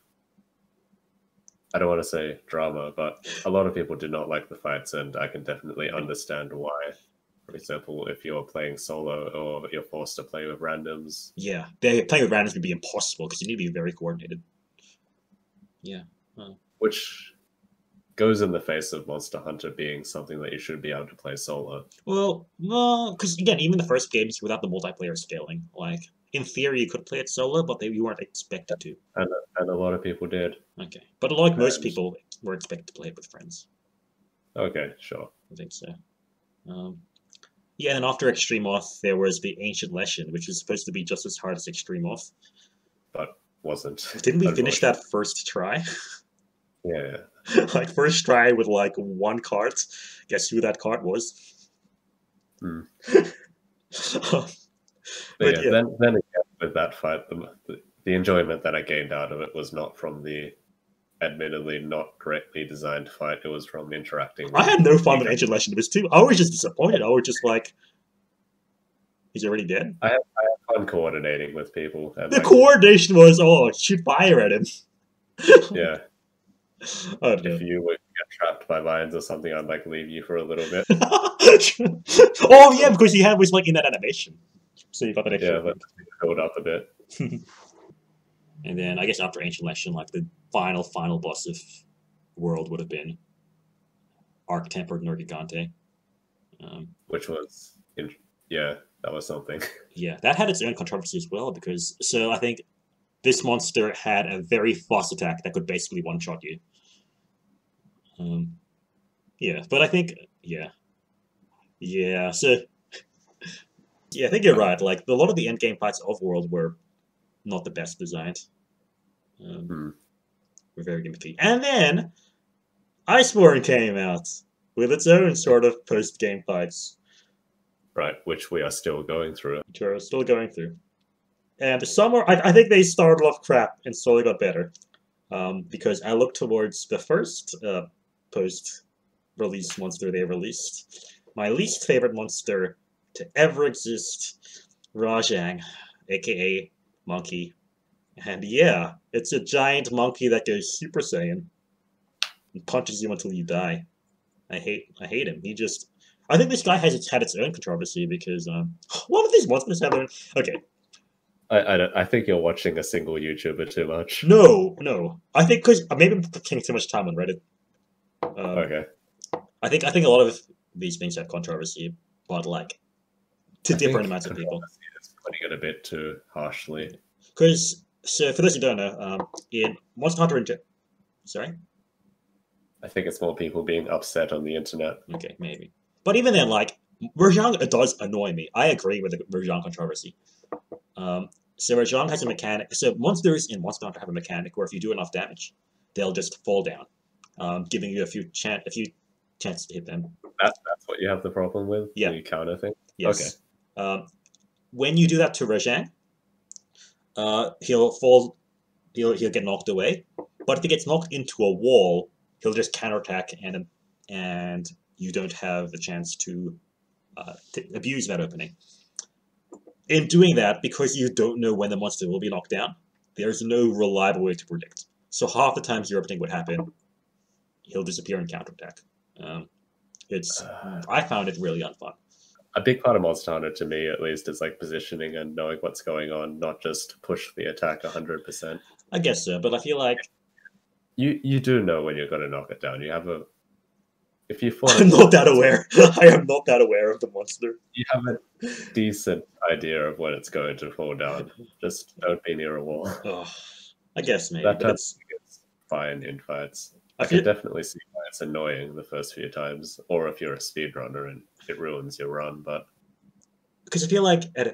I don't want to say drama, but a lot of people did not like the fights, and I can definitely understand why. For example, if you're playing solo or you're forced to play with randoms. Yeah, playing with randoms would be impossible because you need to be very coordinated. Yeah. Which goes in the face of Monster Hunter being something that you should be able to play solo. Well, no, because again, even the first games without the multiplayer scaling, like in theory you could play it solo, but you weren't expected to. And a lot of people did. Okay, but like most people were expected to play it with friends. Okay, sure. I think so. Yeah, and after Extreme Oath, there was the Ancient Legend, which was supposed to be just as hard as Extreme Oath. But wasn't. Didn't we finish that first try? Yeah. Like first try with like one cart. Guess who that cart was? Hmm. But Then again, with that fight, the enjoyment that I gained out of it was not from the admittedly not correctly designed fight. It was from interacting with I had no fun with Ancient Legend. It was too. I was just disappointed. I was just like, he's already dead. I had fun coordinating with people. And the coordination was, shoot fire at him. Yeah. I don't know. If you would get trapped by mines or something, I'd like leave you for a little bit. Oh yeah, because he was like in that animation, so you got that extra. Yeah, let's build up a bit. And then I guess after Ancient Legend, like the final boss of World would have been Arc-Tempered Nergigante. Which was, that was something. Yeah, that had its own controversy as well, because I think this monster had a very fast attack that could basically one-shot you. Yeah, but I think, so, I think you're right. Like, a lot of the endgame fights of World were not the best designed. Were very gimmicky. And then, Iceborne came out with its own sort of post-game fights. Right, which we are still going through. Which we're still going through. And I think they started off crap and slowly got better. Because I look towards the first post-release monster they released. My least favorite monster to ever exist, Rajang, aka Monkey. And yeah, it's a giant monkey that goes Super Saiyan and punches you until you die. I hate him. I think this guy has had its own controversy because a lot of these monsters have their own. Okay. I think you're watching a single YouTuber too much. No. I think because maybe I'm spending too much time on Reddit. Okay. I think a lot of these things have controversy, but like to different amounts of people. It's putting it a bit too harshly. Because for those who don't know, in Monster Hunter sorry. I think it's more people being upset on the internet. Okay, maybe. But even then, like Rajang does annoy me. I agree with the Rajang controversy. So Rajang has a mechanic. So monsters in Monster Hunter have a mechanic where if you do enough damage, they'll just fall down, giving you a few chances to hit them. That's what you have the problem with? Yeah. The counter thing? Yes. Okay. When you do that to Rajang, he'll fall. He'll get knocked away. But if he gets knocked into a wall, he'll just counterattack, and you don't have the chance to abuse that opening. In doing that, because you don't know when the monster will be knocked down, there's no reliable way to predict. So half the times your opening would happen, he'll disappear and counterattack. I found it really unfun. A big part of Monster Hunter, to me at least, is like positioning and knowing what's going on, not just push the attack 100%. I guess so, but I feel like you do know when you're going to knock it down. You have a if you fall. I'm not that aware. I am not that aware of the monster. You have a decent idea of when it's going to fall down. Just don't be near a wall. I guess maybe. That it's fine in fights. I can definitely see why it's annoying the first few times, or if you're a speedrunner and it ruins your run. But because I feel like a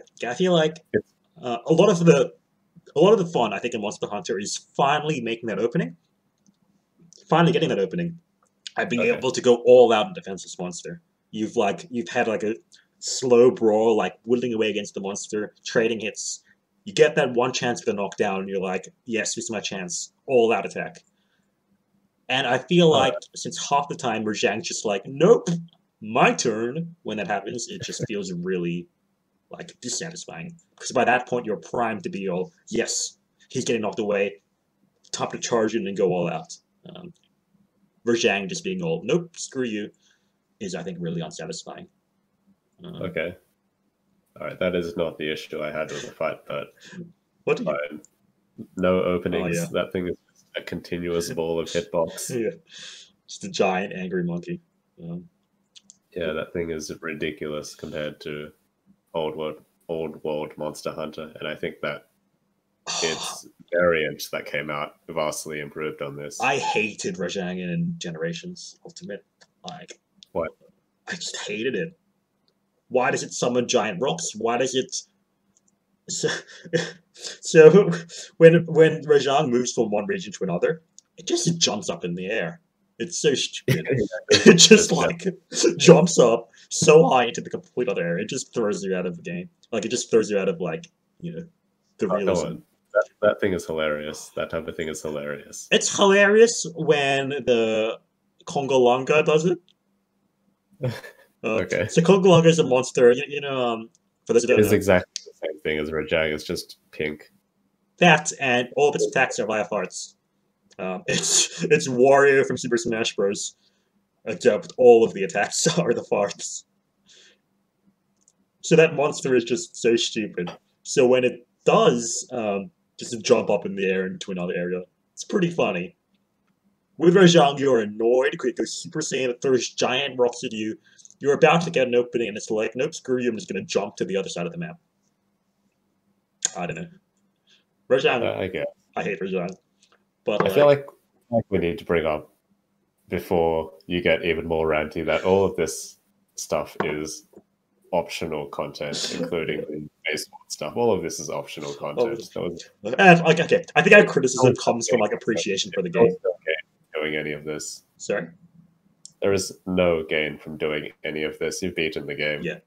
lot of the fun I think in Monster Hunter is finally making that opening, finally getting that opening, and being able to go all out in defense of this monster. You've had like a slow brawl, like whittling away against the monster, trading hits. You get that one chance for the knockdown, and you're like, yes, this is my chance, all out attack. And I feel like since half the time Rajang's just like, nope, my turn. When that happens, it just feels really like dissatisfying. Because by that point, you're primed to be all, yes, he's getting knocked away, time to charge in and go all out. Rajang just being all, nope, screw you, is I think really unsatisfying. Okay. All right, that is not the issue I had with the fight, but what do you... no openings. Oh, yeah. That thing is a continuous ball of hitbox. Yeah, just a giant angry monkey. Yeah, that thing is ridiculous compared to old world Monster Hunter, and I think that its variant that came out vastly improved on this. I hated Rajang in Generations Ultimate. Like, what? I just hated it. Why does it summon giant rocks? Why does it? So when Rajang moves from one region to another, it just jumps up in the air. It's so stupid. It just like jumps up so high into the complete other air. It just throws you out of the game. Like it just throws you out of the realism. That thing is hilarious. That type of thing is hilarious. It's hilarious when the Congalanga does it. Okay. So Congalanga is a monster. For those who don't know, it's exactly the same thing as Rajang. It's just pink. That and all of its attacks are via farts. It's Wario from Super Smash Bros. Except all of the attacks are the farts. So that monster is just so stupid. So when it does just jump up in the air into another area, it's pretty funny. With Rajang, you're annoyed because it goes Super Saiyan, it throws giant rocks at you. You're about to get an opening, and it's like, nope, screw you, I'm just going to jump to the other side of the map. I don't know. Rajang, I hate Rajang. But I feel like we need to bring up, before you get even more ranty, that all of this stuff is optional content, including the baseball stuff. All of this is optional content. Okay, I think our criticism comes from appreciation for the game. Doing any of this. Sorry? There is no gain from doing any of this. You've beaten the game. Yeah,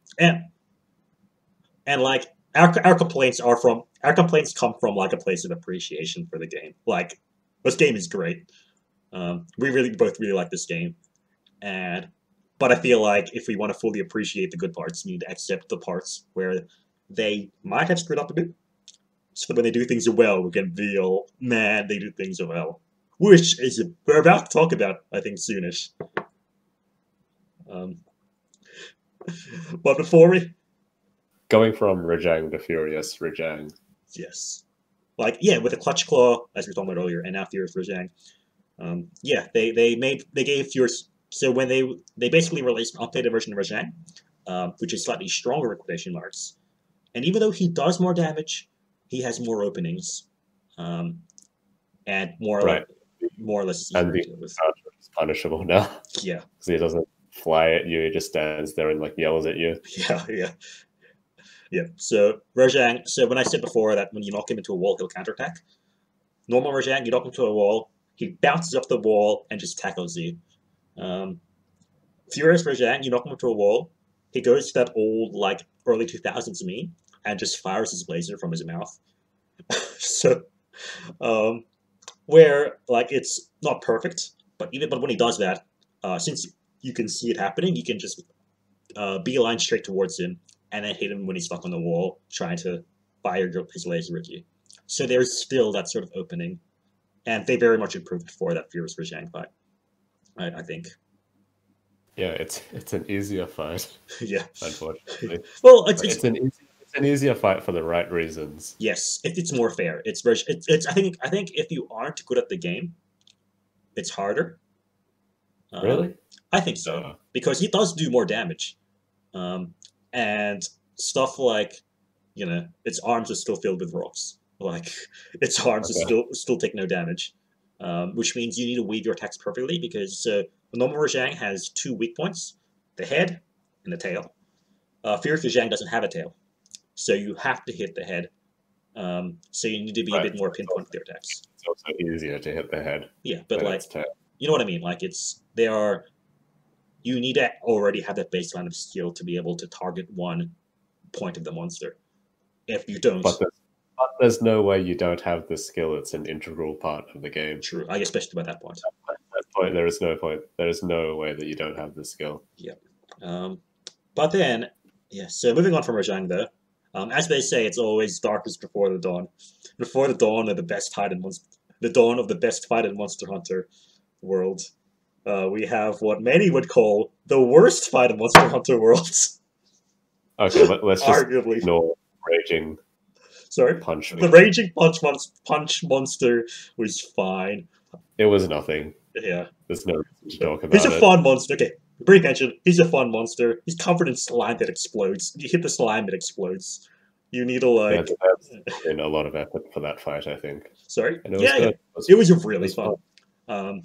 and like our complaints come from like a place of appreciation for the game. Like this game is great. We both really like this game, but I feel like if we want to fully appreciate the good parts, we need to accept the parts where they might have screwed up a bit. So that when they do things well, we can feel, man, they do things well. Which is we're about to talk about, I think, soonish. But before we... Going from Rajang to Furious Rajang. Yes. Like, yeah, with a Clutch Claw, as we were talking about earlier, and now Furious Rajang. They gave Furious... So when they basically released an updated version of Rajang, which is slightly stronger with quotation marks. And even though he does more damage, he has more openings. And more or less and the counter is punishable now. Yeah. Because he doesn't fly at you, he just stands there and yells at you. Yeah. So Rajang, when I said before that when you knock him into a wall, he'll counterattack. Normal Rajang, you knock him into a wall, he bounces off the wall and just tackles you. Furious Rajang, you knock him into a wall, he goes to that old early 2000s meme and just fires his laser from his mouth. So where it's not perfect, but when he does that, since you can see it happening, you can just beeline straight towards him and then hit him when he's stuck on the wall, trying to fire his laser at you. So there's still that sort of opening, and they very much improved for that Furious Rajang fight, I think. Yeah, it's an easier fight. Yeah, unfortunately. Well, it's an easier fight for the right reasons. Yes, it's more fair. It's I think if you aren't good at the game, it's harder. Really? I think so, because he does do more damage, and stuff its arms are still filled with rocks. Its arms are still take no damage, which means you need to weave your attacks perfectly because The normal Rajang has 2 weak points, the head and the tail. Fierce Rajang doesn't have a tail, so you have to hit the head. So you need to be a bit more pinpoint with your attacks. It's also easier to hit the head. Yeah, but than like, its tail. you know what I mean? Like you need to already have that baseline of skill to be able to target one point of the monster. If you don't, But there's no way you don't have the skill. It's an integral part of the game. true, I especially by that point. At that point, there is no point. There is no way that you don't have the skill. But then, yeah. So moving on from Rajang, though, as they say, it's always darkest before the dawn. Before the dawn of the best fight in Monster Hunter world, we have what many would call the worst fight in Monster Hunter worlds. Okay, let's just Arguably. ignore Raging Sorry, Punch. the Raging Punch monster was fine. It was nothing. Yeah, There's no reason to talk about he's a it. fun monster. Okay, brief mention. He's a fun monster. He's covered in slime that explodes. You hit the slime, it explodes. You need to like. That's been a lot of effort for that fight, I think. Sorry. And it was Yeah, good. it was really was fun.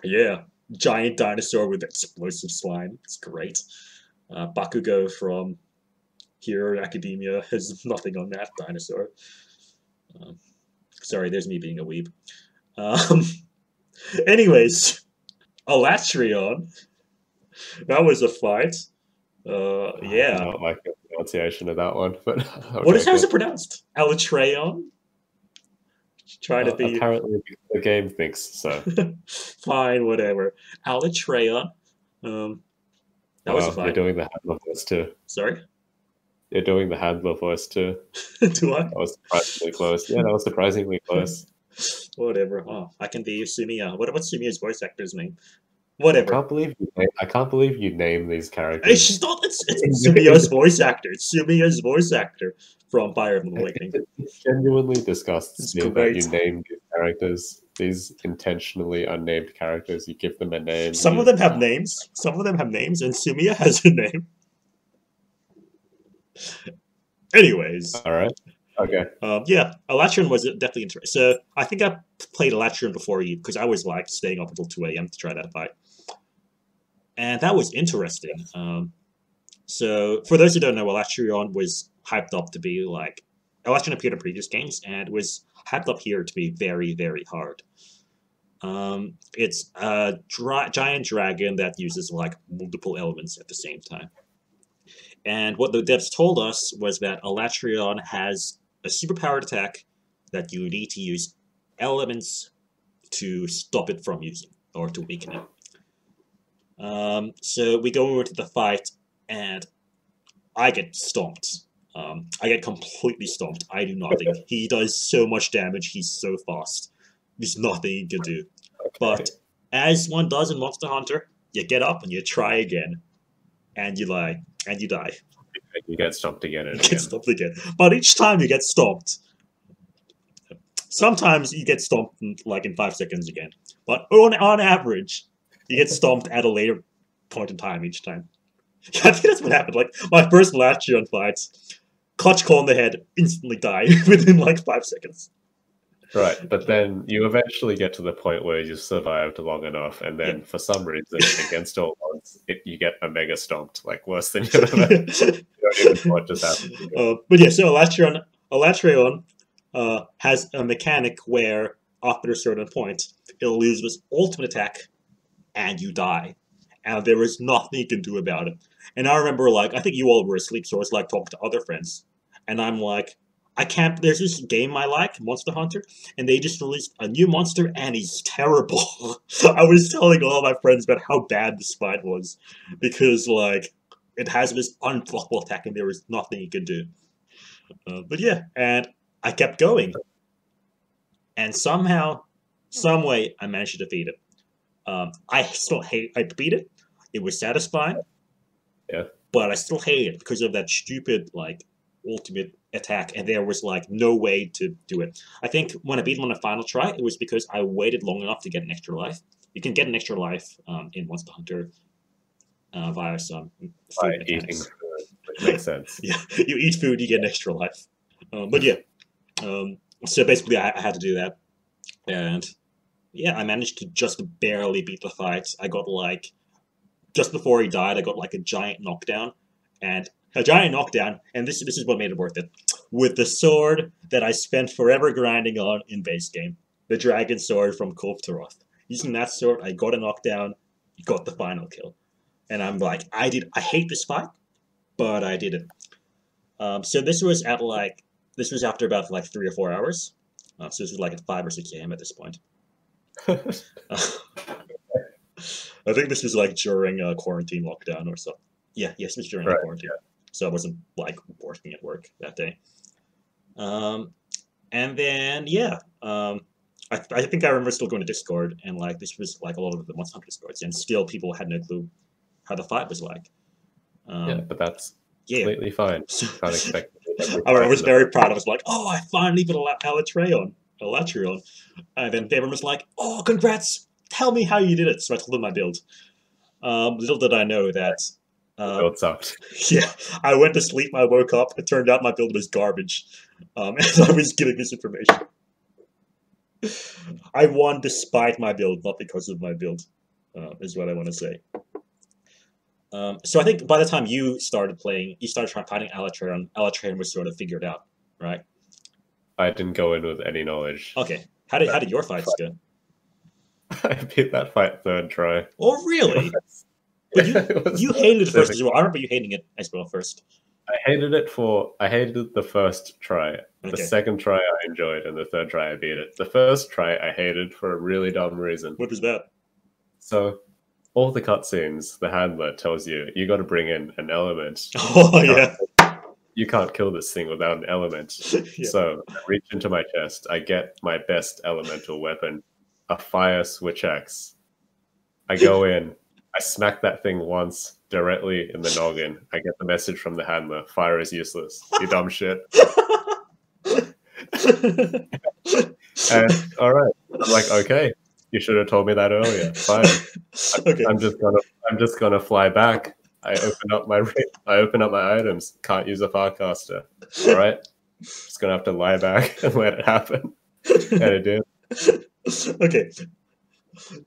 Yeah, giant dinosaur with explosive slime. It's great. Bakugo from Hero Academia has nothing on that dinosaur. Sorry, there's me being a weeb. Anyways, Alatreon. That was a fight. Yeah. I don't like the pronunciation of that one, but How's it pronounced? Alatreon? Trying to be apparently the game thinks so. fine, whatever. Alatreon. That was a fight. You're doing the handler voice too. Sorry? You're doing the handler voice too. Do I? That was surprisingly close. Yeah, that was surprisingly close. Whatever. Oh, I can be Sumiya. What's Sumiya's voice actor's name? I Whatever. can't believe you name these characters. It's not. It's Sumiya's voice actor. It's Sumiya's voice actor from Fire Emblem Awakening. It genuinely disgusts It's me that great. you name these characters, these intentionally unnamed characters. You give them a name. Some of them have names. Some of them have names, and Sumiya has a name. Anyways. All right. Okay. Yeah, Alatreon was definitely interesting. So I think I played Alatreon before you because I was like staying up until 2 a.m. to try that fight, and that was interesting. So for those who don't know, Alatreon was hyped up to be like Alatreon appeared in previous games and was hyped up here to be very, very hard. It's a giant dragon that uses like multiple elements at the same time. And what the devs told us was that Alatreon has a superpowered attack that you need to use elements to stop it from using, or to weaken it. So we go over to the fight, and I get stomped. I get completely stomped. I do nothing. He does so much damage, he's so fast. There's nothing he can do. But as one does in Monster Hunter, you get up and you try again. And you lie. And you die. You get stomped again and You again. get stomped again. But each time you get stomped, sometimes you get stomped in 5 seconds again. But on average, you get stomped at a later point in time each time. I think that's what happened. Like, my first Alatreon fight, clutch call in the head, instantly die within 5 seconds. Right, but then you eventually get to the point where you survived long enough, and then for some reason, against all odds, you get a mega stomped, worse than you ever. You don't even know what just happened. But yeah, so Alatreon has a mechanic where after a certain point, it'll lose its ultimate attack, and you die. And there is nothing you can do about it. And I remember, I think you all were asleep, so I was talking to other friends, and I'm like, I can't. There's this game I like, Monster Hunter, and they just released a new monster, and he's terrible. I was telling all my friends about how bad this fight was, because it has this unblockable attack, and there was nothing you could do. But yeah, and I kept going, and somehow, some way, I managed to defeat it. I beat it. It was satisfying. Yeah. But I still hate it because of that stupid ultimate attack, and there was no way to do it. I think when I beat him on the final try, it was because I waited long enough to get an extra life. You can get an extra life in Monster Hunter via some food Eating mechanics. food, which makes sense. Yeah, you eat food, you get an extra life. But yeah, so basically I had to do that, and Yeah, I managed to just barely beat the fight. I got like just before he died, I got like a giant knockdown, and this is what made it worth it. With the sword that I spent forever grinding on in base game, the dragon sword from Kulftaroth. Using that sword, I got a knockdown, got the final kill, and I'm like, I hate this fight, but I did it. So this was after about like 3 or 4 hours. So this was like at 5 or 6 a.m. at this point. I think this was like during a quarantine lockdown or so. Yeah, yes, it was during quarantine. Yeah. So I wasn't like working at work that day. And then I think I remember still going to Discord, and like this was like a lot of the Monster Hunter Discords, and still people had no clue how the fight was like. Yeah, but that's completely fine. Can't expect I was very proud. I was like, oh, I finally beat Alatreon. And then everyone was like, oh, congrats! Tell me how you did it. So I told them my build. Little did I know that. Build sucked. Yeah, I went to sleep. I woke up. It turned out my build was garbage. As I was giving this information, I won despite my build, not because of my build. Is what I want to say. So I think by the time you started fighting Alatreon, Alatreon was sort of figured out, right? I didn't go in with any knowledge. Okay. How did your fights go? I beat that fight third try. Oh, really? But you hated it first as well. I remember you hating it as well first. I hated the first try. Okay. The second try I enjoyed, and the third try I beat it. The first try I hated for a really dumb reason. What was that? So, all the cutscenes, the handler tells you got to bring in an element. Oh, yeah. You can't kill this thing without an element. Yeah. So I reach into my chest. I get my best elemental weapon, a fire switch axe. I go in. I smack that thing once directly in the noggin. I get the message from the handler. Fire is useless. You dumb shit. And all right. I'm like, okay. You should have told me that earlier. Fine. Okay. I'm just gonna fly back. I open up my items. Can't use a Farcaster. All right. Just gonna have to lie back and let it happen. And it did. Okay.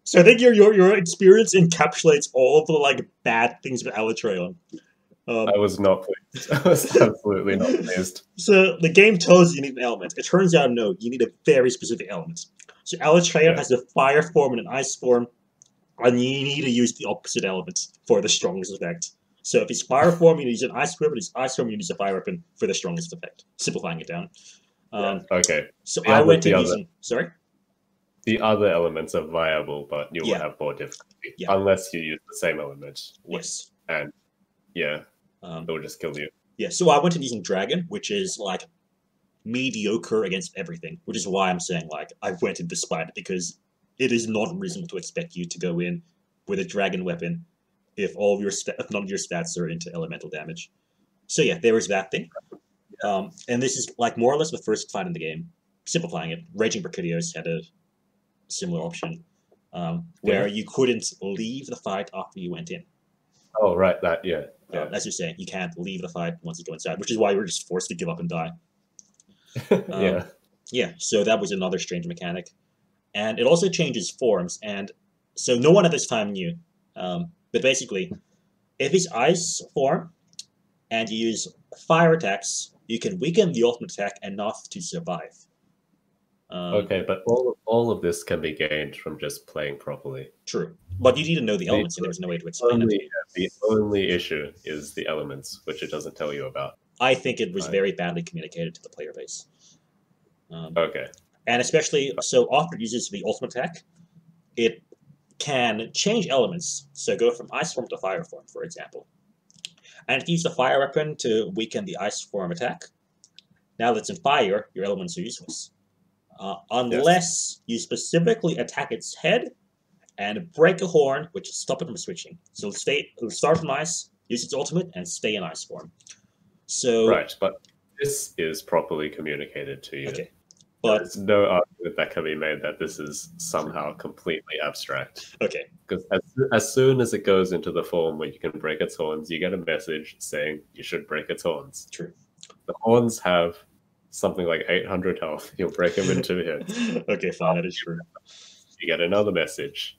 So I think your experience encapsulates all of the like bad things with Alatreon. I was not pleased. I was absolutely not pleased. So the game tells you need an element. It turns out no, you need a very specific element. So Alatreon has a fire form and an ice form, and you need to use the opposite elements for the strongest effect. So if it's fire form, you use an ice weapon. If it's ice form, you use a fire weapon for the strongest effect. Simplifying it down. Okay. So I went to using. Sorry. The other elements are viable, but you will have more difficulty unless you use the same element. Yes. And it will just kill you. Yeah. So I went to using dragon, which is like mediocre against everything, which is why I'm saying like I went in despite it, because it is not reasonable to expect you to go in with a dragon weapon if none of your stats are into elemental damage. So yeah, there was that thing. And this is like more or less the first fight in the game. Simplifying it, Raging Brachydios had a similar option where you couldn't leave the fight after you went in. Oh, right, that, as you're saying, you can't leave the fight once you go inside, which is why you were just forced to give up and die. Yeah, so that was another strange mechanic. And it also changes forms, and so no one at this time knew. But basically, if it's ice form, and you use fire attacks, you can weaken the ultimate attack enough to survive. Okay, but all of this can be gained from just playing properly. True. But you need to know the elements, and there was no way to explain it. The only issue is the elements, which it doesn't tell you about. I think it was very badly communicated to the player base. Okay. And especially, so after it uses the ultimate attack, it can change elements. So go from ice form to fire form, for example. And if you use the fire weapon to weaken the ice form attack, now that it's in fire, your elements are useless. Unless you specifically attack its head and break a horn, which will stop it from switching. So it'll start from ice, use its ultimate, and stay in ice form. So right, but this is properly communicated to you. Okay. But there's no argument that can be made that this is somehow completely abstract. Okay. Because as soon as it goes into the form where you can break its horns, you get a message saying you should break its horns. True. The horns have something like 800 health. You'll break them in 2 hits. Okay, fine, that is true. You get another message.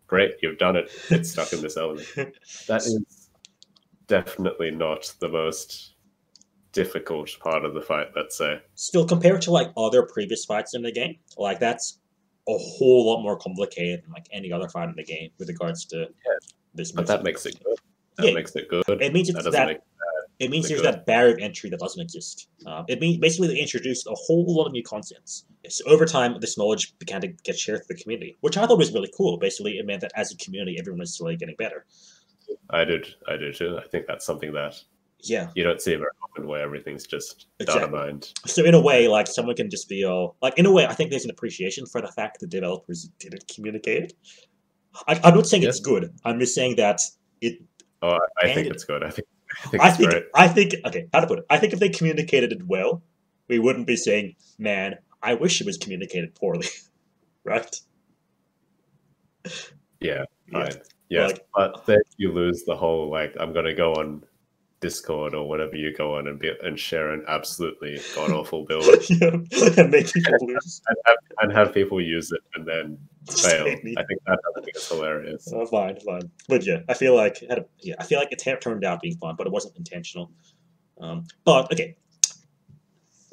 Great, you've done it. It's stuck in this element. That is definitely not the most difficult part of the fight, let's say. Still, compared to like other previous fights in the game, like that's a whole lot more complicated than like any other fight in the game with regards to this. But that makes it good. That makes it good. It means it's that. It means there's that barrier of entry that doesn't exist. It means basically they introduced a whole lot of new concepts. So over time, this knowledge began to get shared through the community, which I thought was really cool. Basically, it meant that as a community, everyone was slowly getting better. I do too. I think that's something that you don't see very often, where everything's just data mined. So in a way, like someone can just feel like, in a way, I think there's an appreciation for the fact that the developers didn't communicate it. I'm not saying it's good. I'm just saying that it. Oh, I think it's good. I think okay, how to put it? I think if they communicated it well, we wouldn't be saying, "Man, I wish it was communicated poorly," right? Yeah, right. Yeah, like, but then you lose the whole like I'm gonna go on Discord or whatever you go on and share an absolutely god awful build and make people lose and have people use it and then fail. I think it's hilarious. Oh, fine, but yeah, I feel like it turned out being fun, but it wasn't intentional. But okay,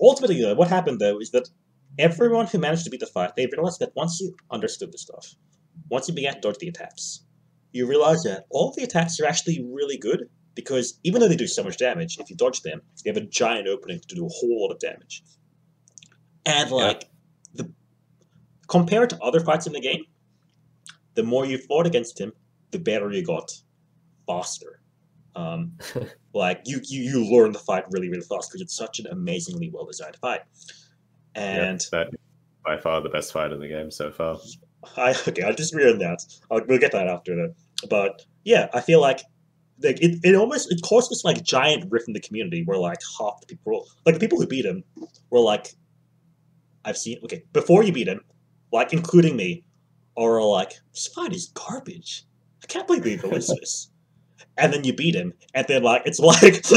ultimately, though, what happened though is that everyone who managed to beat the fight, they realized that once you understood the stuff, once you began to dodge the attacks, you realize that all the attacks are actually really good. Because even though they do so much damage, if you dodge them, they have a giant opening to do a whole lot of damage. And compared to other fights in the game, the more you fought against him, the better you got, faster. Like you learn the fight really, really fast because it's such an amazingly well designed fight. And that by far the best fight in the game so far. I disagree on that. We'll get that after that. But yeah, I feel like it caused this like giant rift in the community where like half the people, like the people who beat him, were like, before you beat him, like including me, are like, this fight is garbage. I can't believe they released this. And then you beat him, and then like it's like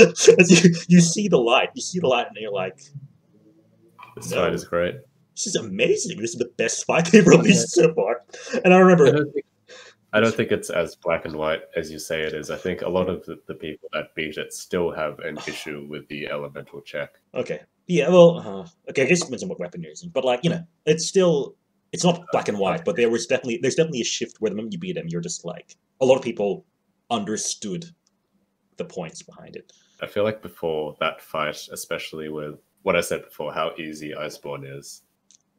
you see the light, and you're like, this fight is great. This is amazing. This is the best fight they've released so far. And I remember. I don't think it's as black and white as you say it is. I think a lot of the people that beat it still have an issue with the elemental check. Okay. Yeah, well, I guess it depends on what weapon you're using. But, like, it's not black and white, but there's definitely a shift where the moment you beat him, you're just like, a lot of people understood the points behind it. I feel like before that fight, especially with what I said before, how easy Iceborne is.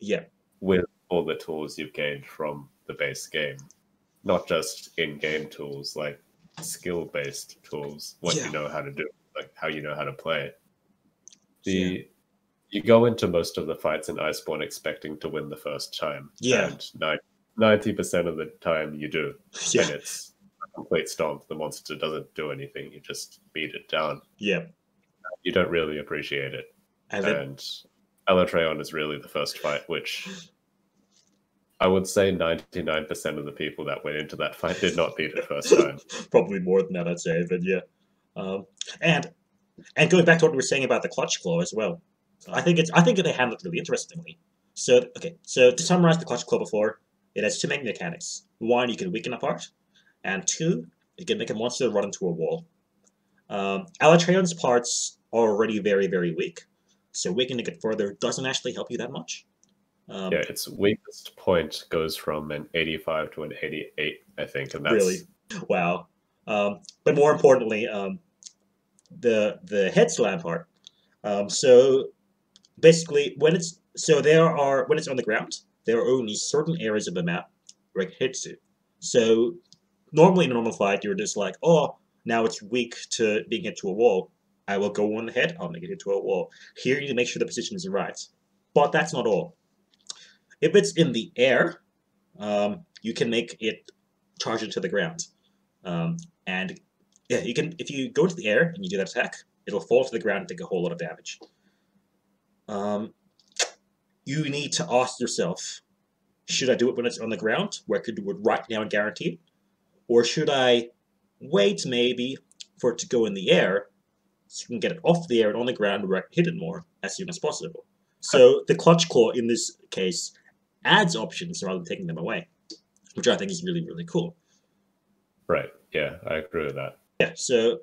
Yeah. With all the tools you've gained from the base game. Not just in-game tools, like skill-based tools, what you know how to do, like how you know how to play. You go into most of the fights in Iceborne expecting to win the first time. Yeah. And 90% of the time you do. Yeah. And it's a complete stomp. The monster doesn't do anything. You just beat it down. Yeah. You don't really appreciate it. And Elatreon is really the first fight, which... I would say 99% of the people that went into that fight did not beat it first time. Probably more than that, I'd say, but yeah. And going back to what we were saying about the clutch claw as well, I think they handled it really interestingly. So to summarize the clutch claw before, it has two main mechanics. One, you can weaken a part, and two, you can make a monster run into a wall. Alatreon's parts are already very, very weak, so weakening it further doesn't actually help you that much. Its weakest point goes from an 85 to an 88, I think, and that's really wow. But more importantly, the head slam part. So basically, when it's on the ground, there are only certain areas of the map where it hits you. So normally in a normal fight, you're just like, oh, now it's weak to being hit to a wall. I will go on the head. I'll make it hit to a wall. Here, you need to make sure the position is right. But that's not all. If it's in the air, you can make it charge into the ground. And yeah, you can. If you go into the air and you do that attack, it'll fall to the ground and take a whole lot of damage. You need to ask yourself, should I do it when it's on the ground, where I could do it right now and guaranteed? Or should I wait maybe for it to go in the air, so you can get it off the air and on the ground where I can hit it more as soon as possible? So the clutch claw in this case adds options rather than taking them away, which I think is really, really cool. Right. Yeah, I agree with that. Yeah, so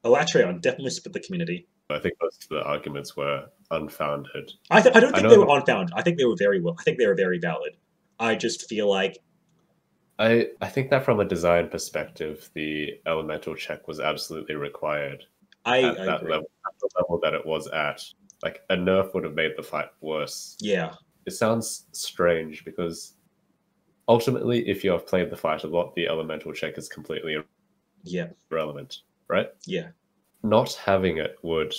Alatreon definitely split the community. I think most of the arguments were unfounded. I don't think know they were that- unfounded. I think they were very well. I think they were very valid. I just feel like I think that from a design perspective, the elemental check was absolutely required I at that agree. level, at the level that it was at. Like a nerf would have made the fight worse. Yeah, It sounds strange because ultimately, if you have played the fight a lot, the elemental check is completely yeah, irrelevant, right? yeah, Not having it would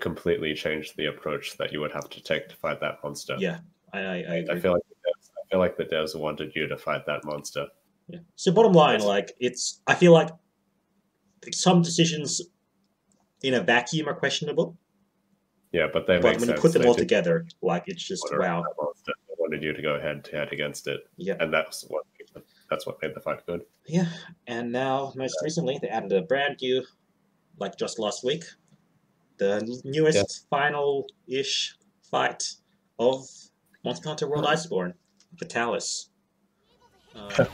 completely change the approach that you would have to take to fight that monster. yeah. I agree. I feel like the devs wanted you to fight that monster. Yeah. So bottom line, like I feel like some decisions in a vacuum are questionable, Yeah, but they but make when you sense. put them They all did together, like it's just order wow. that monster. They wanted you to go head to head against it, Yeah, and that's what made the fight good. yeah. And now, most recently, they added a brand new, like just last week, the newest final-ish fight of Monster Hunter World Iceborne, Fatalis. Okay,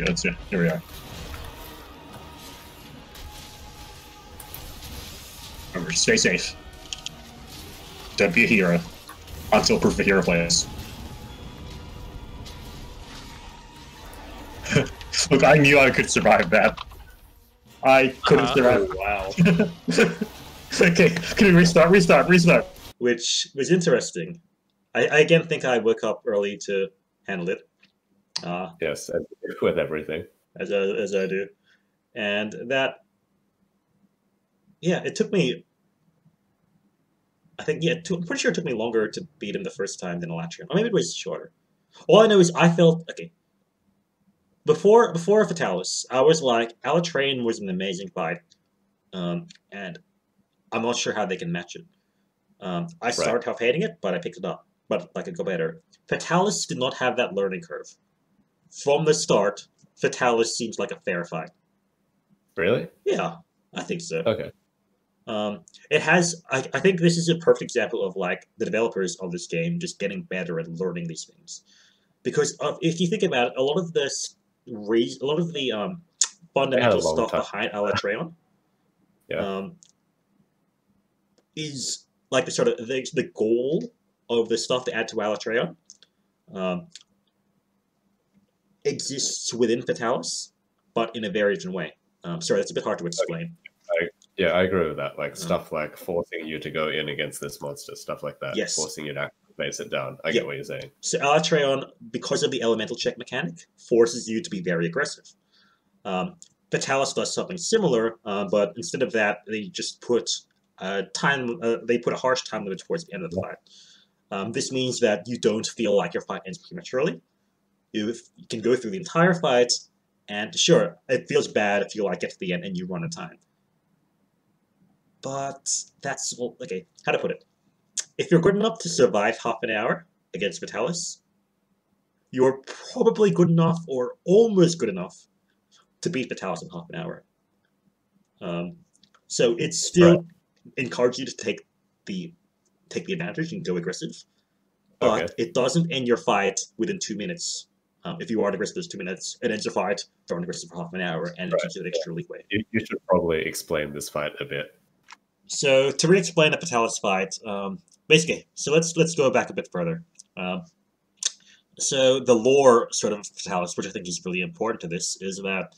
let's see. Here we are. Remember, stay safe. Don't be a hero until proof of hero plays. Look, I knew I could survive that. I couldn't survive. Wow. Okay, can we restart? Which was interesting. I again think I woke up early to handle it, Yes, and with everything. as I do, and that, yeah, it took me. I think I'm pretty sure it took me longer to beat him the first time than Alatreon, or maybe it was shorter. All I know is I felt okay. Before Fatalis, I was like, Alatreon was an amazing fight, and I'm not sure how they can match it. I started off hating it, but I picked it up. But I could go better. Fatalis did not have that learning curve. From the start, Fatalis seems like a fair fight. Really? Yeah, I think so. Okay. It has. I think this is a perfect example of like the developers of this game just getting better at learning these things. Because if you think about it, a lot of the fundamental stuff time. behind Alatreon, Yeah. is like the sort of the goal of the stuff to add to Alatreon exists within Fatalis, but in a very different way. Sorry, that's a bit hard to explain. Yeah, I agree with that. Like stuff like forcing you to go in against this monster, stuff like that. Yes. Forcing you to face it down. I get what you're saying. So Alatreon, because of the elemental check mechanic, forces you to be very aggressive. Fatalis does something similar, but instead of that, they just put they put a harsh time limit towards the end of the fight. This means that you don't feel like your fight ends prematurely. You can go through the entire fight, and sure, it feels bad if you like get to the end and you run a time. But that's okay. How to put it? If you're good enough to survive half an hour against Fatalis, you're probably good enough or almost good enough to beat Fatalis in half an hour. So it still encourages you to take the advantage and go aggressive, but it doesn't end your fight within 2 minutes. If you aren't aggressive those 2 minutes, it ends your fight. If you're aggressive for half an hour, and it gives you an extra leeway. You should probably explain this fight a bit. So to re-explain the Fatalis fight, basically, so let's go back a bit further. So the lore sort of Fatalis, which I think is really important to this, is that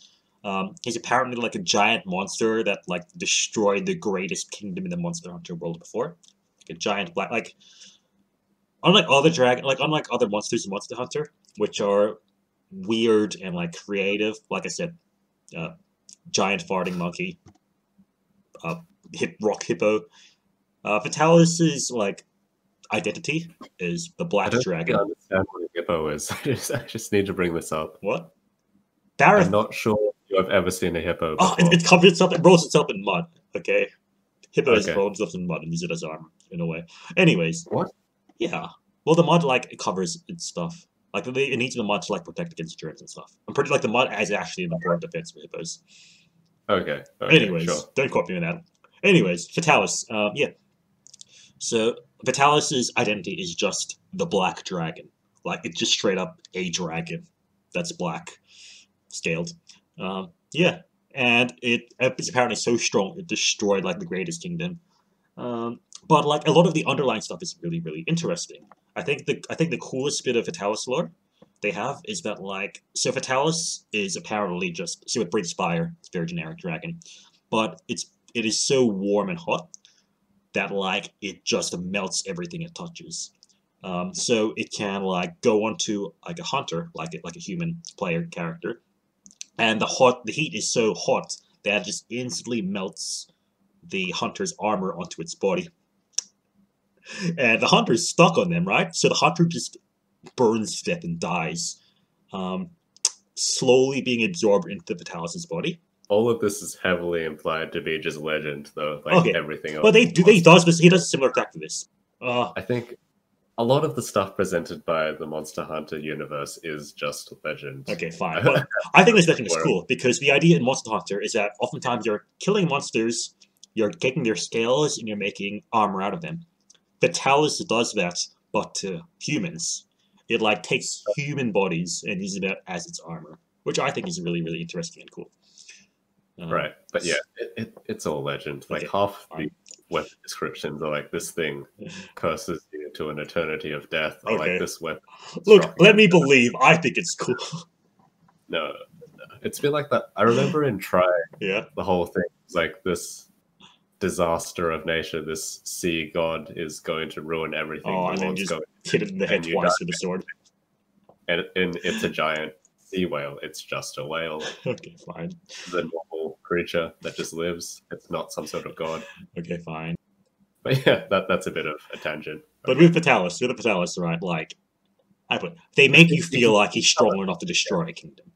he's apparently like a giant monster that like destroyed the greatest kingdom in the Monster Hunter world before, like a giant black, like unlike other monsters in Monster Hunter, which are weird and like creative. Like I said, giant farting monkey, rock hippo. Fatalis' like identity is the black dragon. I don't understand what a hippo is. I just need to bring this up. What? I'm not sure you have ever seen a hippo before. Oh, it covers itself. It rolls itself in mud. Okay, hippos roll themselves in mud and use it as armor in a way. Anyways, what? Yeah. Well, the mud like it covers its stuff. Like it needs the mud to like protect against germs and stuff. I'm pretty like the mud is actually an important defense for hippos. Okay. Anyways, don't quote me on that. Anyways, Fatalis. Yeah. So Fatalis' identity is just the black dragon. Like, it's just straight up a dragon that's black, scaled. Yeah, and it's apparently so strong it destroyed like the greatest kingdom. But like a lot of the underlying stuff is really really interesting. I think the coolest bit of Fatalis lore they have is that like so Fatalis is apparently just so it breathes fire. It's a very generic dragon, but it is so warm and hot that like it just melts everything it touches. So it can like go onto like a hunter, like a human player character, and the heat is so hot that it just instantly melts the hunter's armor onto its body, and the hunter's stuck on them, right? So the hunter just burns to death and dies, um, slowly being absorbed into the Vitalis' body. All of this is heavily implied to be just legend, though. Like Okay, everything else. but he does this. He does a similar attack to this. I think a lot of the stuff presented by the Monster Hunter universe is just legend. Okay, fine. But I think this legend is cool because the idea in Monster Hunter is that oftentimes you're killing monsters, you're taking their scales, and you're making armor out of them. Fatalis does that, but to humans. It like takes human bodies and uses it as its armor, which I think is really, really interesting and cool. Right, but yeah, it's all legend. Like Okay, half fine. the weapon descriptions are like this thing curses you to an eternity of death, or Okay. like this weapon. Look, struck let me against- believe. I think it's cool. No, it's been like that. I remember in Try, Yeah. the whole thing was like this disaster of nature. This sea god is going to ruin everything. Oh, the and then world's just going- hit it in the head and you twice die. with a sword. and it's a giant sea whale. It's just a whale. Okay, fine. The normal creature that just lives. It's not some sort of god. Okay, fine. But yeah, that's a bit of a tangent. But with the Fatalis, right? Like, they make you feel like he's strong enough to destroy a kingdom.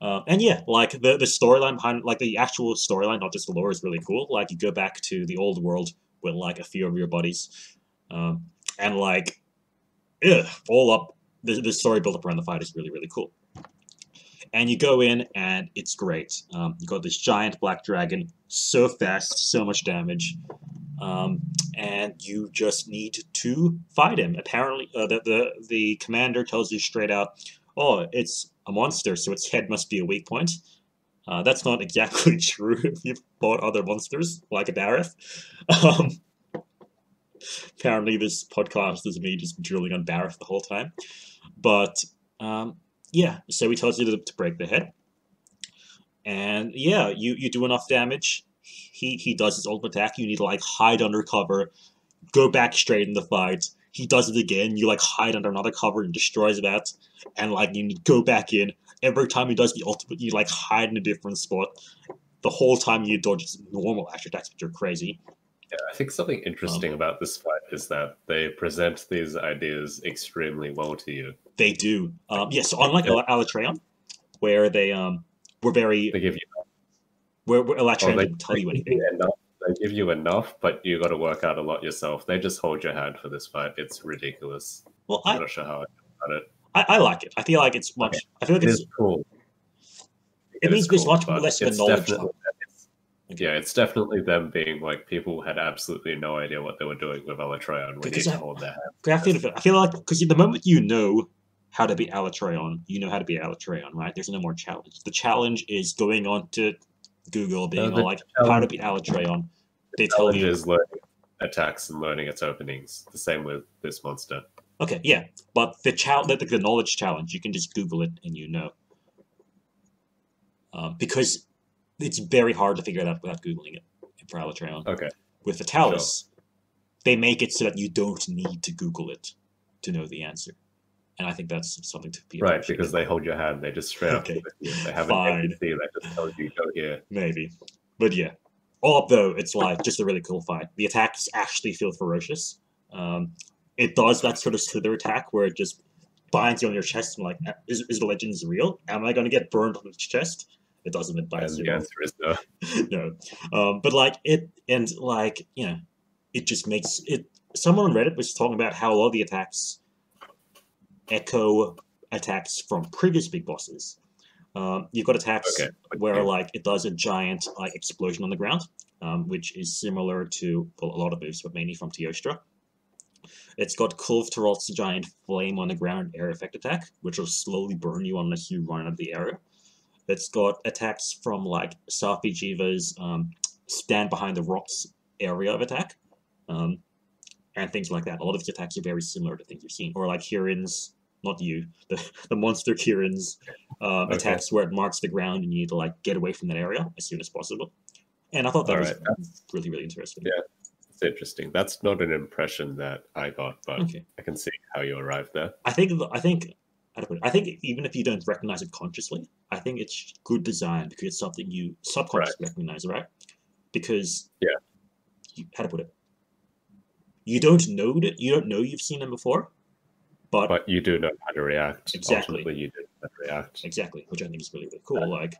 And yeah, like the storyline behind, like the actual storyline, not just the lore, is really cool. Like you go back to the old world with like a few of your buddies, and like, all up the story built up around the fight is really really cool. And you go in and it's great. You got this giant black dragon, so fast, so much damage. And you just need to fight him. Apparently, the commander tells you straight out, "Oh, it's a monster, so its head must be a weak point." That's not exactly true if you've fought other monsters like a Dareth. Apparently, this podcast is me just drilling on Dareth the whole time. But yeah, so he tells you to break the head, and yeah, you do enough damage. He does his ultimate attack. You need to like hide under cover, go back straight in the fight. He does it again. You like hide under another cover and destroys that, and like you need to go back in. Every time he does the ultimate, you like hide in a different spot. The whole time you dodge his normal action attacks, which are crazy. Yeah, I think something interesting about this fight is that they present these ideas extremely well to you. They do. Yeah, so unlike Alatreon, where they were very They give you where Alatreon they didn't tell you give anything. you enough. They give you enough, but you got to work out a lot yourself. They just hold your hand for this fight. It's ridiculous. Well, I'm not sure how I feel about it. I like it. I feel like it's much. I feel like It it's. is cool. It means there's much but less of a it's knowledge definitely- hub. Yeah, it's definitely them being like people who had absolutely no idea what they were doing with Alatreon when Because you I- hold their hand. I feel like because the moment you know how to beat Alatreon, you know how to beat Alatreon, right? There's no more challenge. The challenge is going on to Google, being the all like how to beat Alatreon. They tell Challenge you. is learning attacks and learning its openings. The same with this monster. Okay, yeah, but the knowledge challenge, you can just Google it and you know. Because it's very hard to figure it out without Googling it for Alatreon. Okay. With Fatalis, they make it so that you don't need to Google it to know the answer. And I think that's something to be Right, appreciated. because they hold your hand. They just straight up Okay. with you. They have Fine. an NPC that just tells you go here. Maybe. But yeah. All up though, it's like just a really cool fight. The attacks actually feel ferocious. It does that sort of slither attack where it just binds you on your chest and like, is the legends real? Am I going to get burned on the chest? It doesn't. It And binds the you. answer is no. No. But like it, and like, you know, it just makes it. Someone on Reddit was talking about how a lot of the attacks echo attacks from previous big bosses. You've got attacks Okay. where like it does a giant like explosion on the ground, which is similar to a lot of moves, but mainly from Teostra. It's got Kulvtarot's giant flame on the ground air effect attack, which will slowly burn you unless you run out of the area. It's got attacks from like Safi Jiva's stand behind the rocks area of attack, and things like that. A lot of these attacks are very similar to things you've seen, or like Kirin's, not you, the monster Kirin's attacks where it marks the ground and you need to like get away from that area as soon as possible. And I thought that was really, really interesting. Yeah, it's interesting. That's not an impression that I got, but I can see how you arrived there. I think even if you don't recognize it consciously, I think it's good design because it's something you subconsciously recognize, right? Because how to put it, you don't know you've seen them before, but you do know how to react. Exactly. Ultimately, you do know how to react. Exactly, which I think is really, really cool. Like,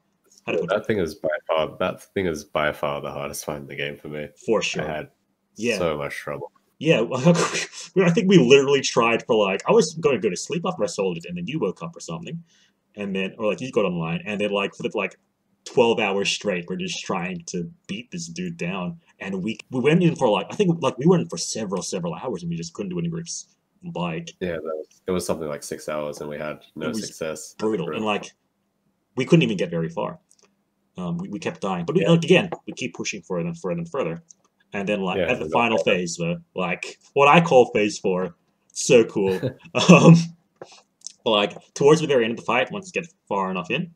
that thing is by far the hardest fight in the game for me. For sure. I had so much trouble. Yeah, I think we literally tried for like, I was going to go to sleep after I sold it, and then you woke up or something, and then, or like you got online, and then like for like 12 hours straight, we're just trying to beat this dude down, and we went in for like, I think like we went in for several hours, and we just couldn't do any groups. Like, yeah, it was something like 6 hours, and we had no success. Brutal, and like we couldn't even get very far. We kept dying, but like again, we keep pushing further and further and further. And then, like, at the final phase, like, what I call phase 4, so cool. Like, towards the very end of the fight, once you get far enough in,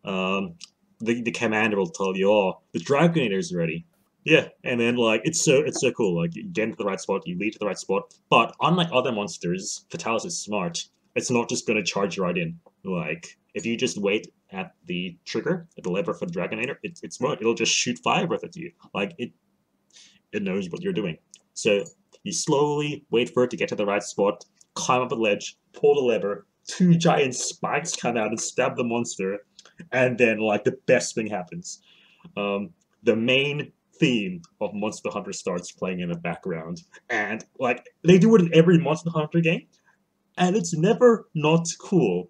the commander will tell you, oh, the Dragonator's ready. Yeah, and then, like, it's so cool. Like, you get into the right spot, you lead to the right spot. But, unlike other monsters, Fatalis is smart. It's not just going to charge you right in. Like, if you just wait at the trigger, at the lever for the Dragonator, it's smart. It'll just shoot fire breath at you. Like, it knows what you're doing. So you slowly wait for it to get to the right spot, climb up a ledge, pull the lever, 2 giant spikes come out and stab the monster, and then like the best thing happens. The main theme of Monster Hunter starts playing in the background, and like they do it in every Monster Hunter game, and it's never not cool.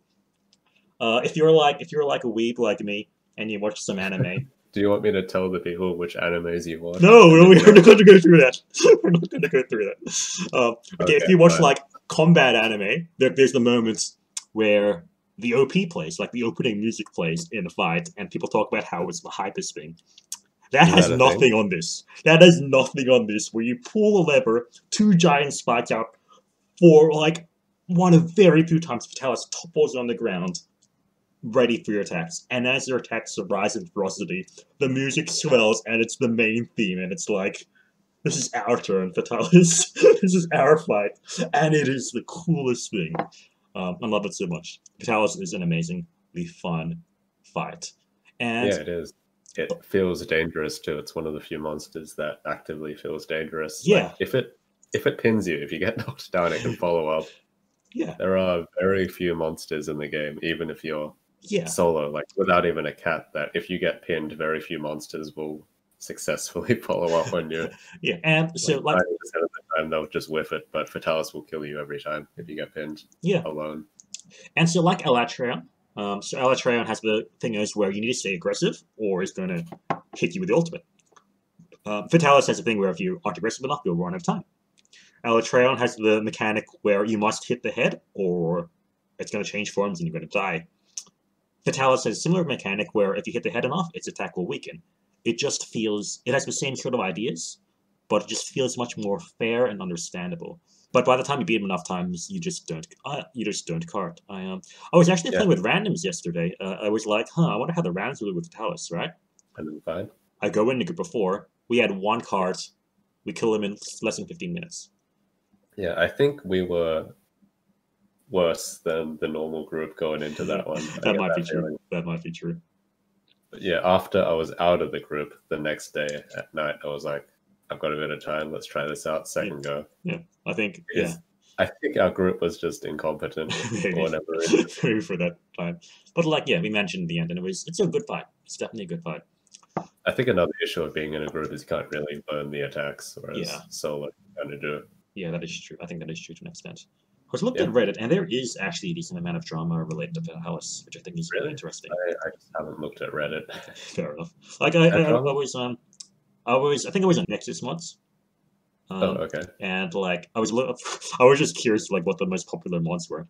If you're like a weeb like me and you watch some anime. Do you want me to tell the people which animes you watch? No, we're not going to go through that. We're not going to go through that. Okay, if you watch like combat anime, there's the moments where the OP plays, like the opening music plays in a fight, and people talk about how it's the hypest thing. That has nothing on this. That has nothing on this. Where you pull a lever, 2 giant spikes out for like one of very few times Fatalis topples on the ground, ready for your attacks. And as your attacks rise in ferocity, the music swells and it's the main theme, and it's like, this is our turn, Fatalis. This is our fight. And it is the coolest thing. I love it so much. Fatalis is an amazingly fun fight. And yeah, it is. It feels dangerous too. It's one of the few monsters that actively feels dangerous. Yeah. Like, if it pins you, if you get knocked down, it can follow up. Yeah. There are very few monsters in the game, even if you're solo, like without even a cat, that if you get pinned, very few monsters will successfully follow up on you. Yeah, and so like 90% of the time they'll just whiff it, but Fatalis will kill you every time if you get pinned alone. And so like Elatrion, so Elatrion has the thing is where you need to stay aggressive or it's going to hit you with the ultimate. Fatalis has a thing where if you aren't aggressive enough, you'll run out of time. Elatrion has the mechanic where you must hit the head or it's going to change forms and you're going to die. Fatalis has a similar mechanic where if you hit the head enough, its attack will weaken. It just feels, it has the same sort of ideas, but it just feels much more fair and understandable. But by the time you beat him enough times, you just don't cart. I was actually playing with randoms yesterday. I was like, I wonder how the randoms will do with Fatalis, right? And then fine. I go in a group of 4. We had 1 cart. We kill him in less than 15 minutes. Yeah, I think we were worse than the normal group going into that one. That might be true. That might be true. But yeah, after I was out of the group the next day at night, I was like, I've got a bit of time. Let's try this out. Second go. Yeah, I think. I think our group was just incompetent or whatever. Maybe for that time. But like, we mentioned the end, and it's a good fight. It's definitely a good fight. I think another issue of being in a group is you can't really learn the attacks, whereas solo you kind of do it. Yeah, that is true. I think that is true to an extent. I was looked at Reddit, and there is actually a decent amount of drama related to Fatalis, which I think is really interesting. I just haven't looked at Reddit. Fair enough. Like I think I was on Nexus Mods. Okay. And like I was I was just curious like what the most popular mods were.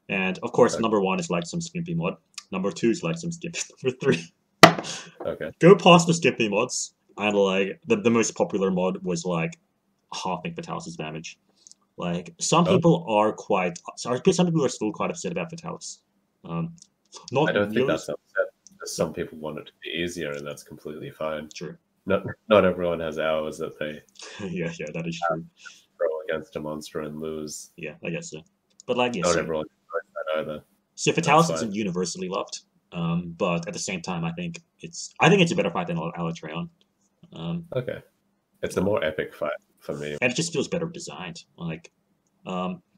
And of course, Okay. number 1 is like some skimpy mod. Number 2 is like some skimpy. Number 3, Okay. go past the skimpy mods. And like the most popular mod was like halving Fatalis' damage. Like some Oh. people are quite, sorry, some people are still quite upset about Fatalis. Not I don't think really that's upset. Some people want it to be easier, and that's completely fine. true. Not everyone has hours that they Yeah, that is true. roll against a monster and lose. Yeah, I guess so. But like, yes. Not So, everyone enjoys that either. so That's Fatalis fine. isn't universally loved. But at the same time, I think it's a better fight than Alatreon. Okay. It's a more epic fight for me. And it just feels better designed. Like,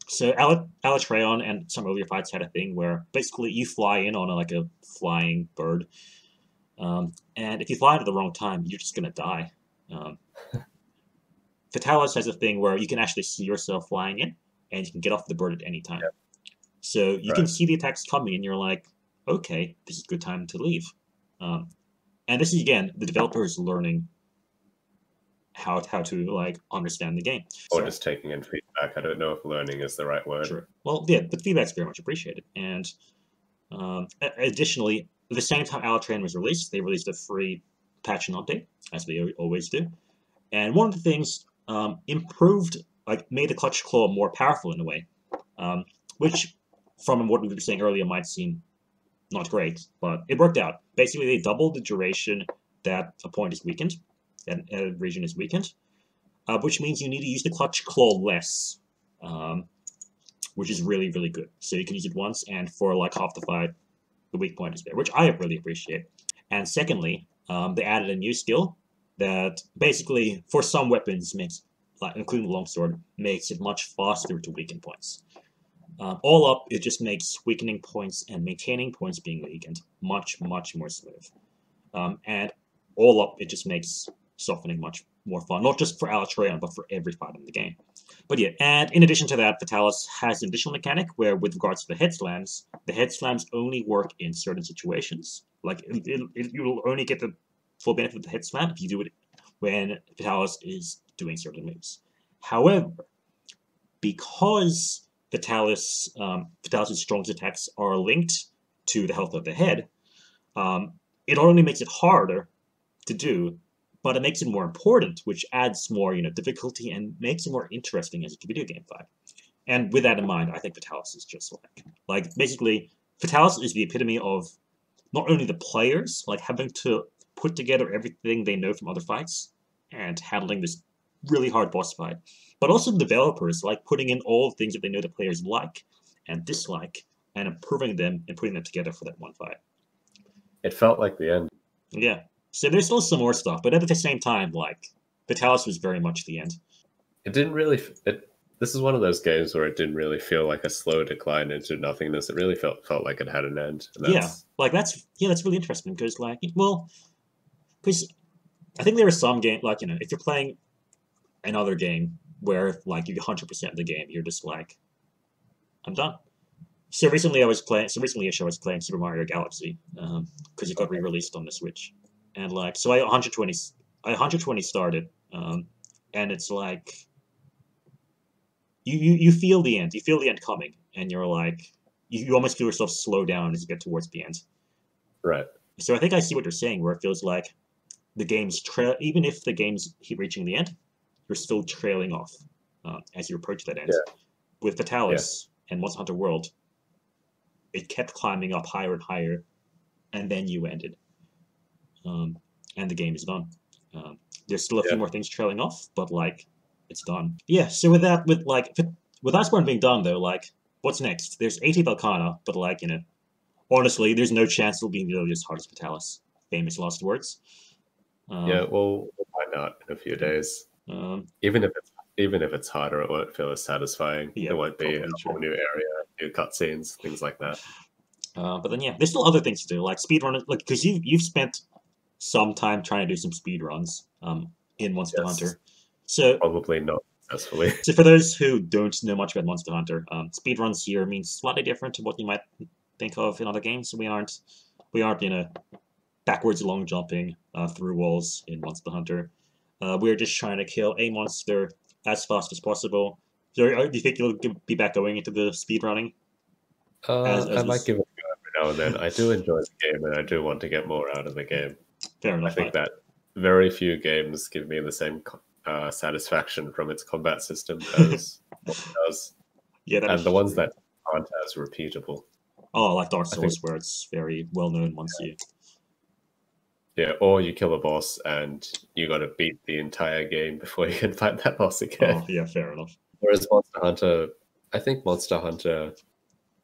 so Alatreon and some earlier fights had a thing where basically you fly in on like a flying bird, and if you fly at the wrong time, you're just gonna die. Fatalis has a thing where you can actually see yourself flying in, and you can get off the bird at any time. Yep. So you can Right. see the attacks coming, and you're like, okay, this is a good time to leave. And this is again, the developer is learning how to like understand the game. Or So- just taking in feedback. I don't know if learning is the right word. Sure. Well, yeah, the feedback's very much appreciated. And additionally, at the same time Alatreon was released, they released a free patch and update, as they always do. And one of the things improved, like made the Clutch Claw more powerful in a way, which, from what we were saying earlier, might seem not great, but it worked out. Basically, they doubled the duration that a point is weakened, and a region is weakened, which means you need to use the Clutch Claw less, which is really, really good. So you can use it once, and for like half the fight, the weak point is there, which I really appreciate. And secondly, they added a new skill that basically, for some weapons, makes, like including the longsword, makes it much faster to weaken points. All up, it just makes weakening points and maintaining points being weakened much, much more smooth. And all up, it just makes softening much more fun, not just for Alatreon, but for every fight in the game. But yeah, and in addition to that, Fatalis has an additional mechanic where, with regards to the head slams only work in certain situations. Like, you'll only get the full benefit of the head slam if you do it when Fatalis is doing certain moves. However, because Fatalis' strongest attacks are linked to the health of the head, it not only makes it harder to do, but it makes it more important, which adds more, difficulty and makes it more interesting as a video game fight. And with that in mind, I think Fatalis is just like basically, Fatalis is the epitome of not only the players like having to put together everything they know from other fights and handling this really hard boss fight, but also the developers like putting in all the things that they know the players like and dislike and improving them and putting them together for that one fight. It felt like the end. Yeah. So there's still some more stuff, but at the same time, like, Fatalis was very much the end. It didn't really. This is one of those games where it didn't really feel like a slow decline into nothingness. It really felt like it had an end. And That's really interesting because, like, because I think there are some games, like, if you're playing another game where, like, you 100% the game, you're just like, I'm done. So recently I was playing Super Mario Galaxy because it got re-released on the Switch, and like so I 120 started, and it's like you feel the end, coming, and you're like you almost feel yourself slow down as you get towards the end. Right. So I think I see what you're saying, where it feels like the game's even if the game's reaching the end, you're still trailing off as you approach that end. Yeah. With Fatalis and Monster Hunter World, it kept climbing up higher and higher, and then you ended. And the game is done. There's still a few more things trailing off, but, like, it's done. Yeah, so with Iceborne being done, though, like, what's next? There's 80 Valkana, but, like, honestly, there's no chance it'll be nearly as hard as Fatalis. Famous last words. Yeah, we'll find out in a few days. Even if it's harder, it won't feel as satisfying. Yeah, it won't be a probably whole new area, new cutscenes, things like that. But then, yeah, there's still other things to do, like speedrun, like, because you've spent some time trying to do some speedruns in Monster Hunter. So probably not successfully. So for those who don't know much about Monster Hunter, speedruns here means slightly different to what you might think of in other games. We aren't backwards long jumping through walls in Monster Hunter. We're just trying to kill a monster as fast as possible. So, do you think you'll be back going into the speedrunning? I might give it a go every now and then. I do enjoy the game, and I do want to get more out of the game. Fair enough. I think that very few games give me the same satisfaction from its combat system as what it does. Yeah, and the ones that aren't as repeatable. Oh, like Dark Souls, where it's very well known once you. Yeah, or you kill a boss and you got to beat the entire game before you can fight that boss again. Oh, yeah, fair enough. Whereas Monster Hunter, I think Monster Hunter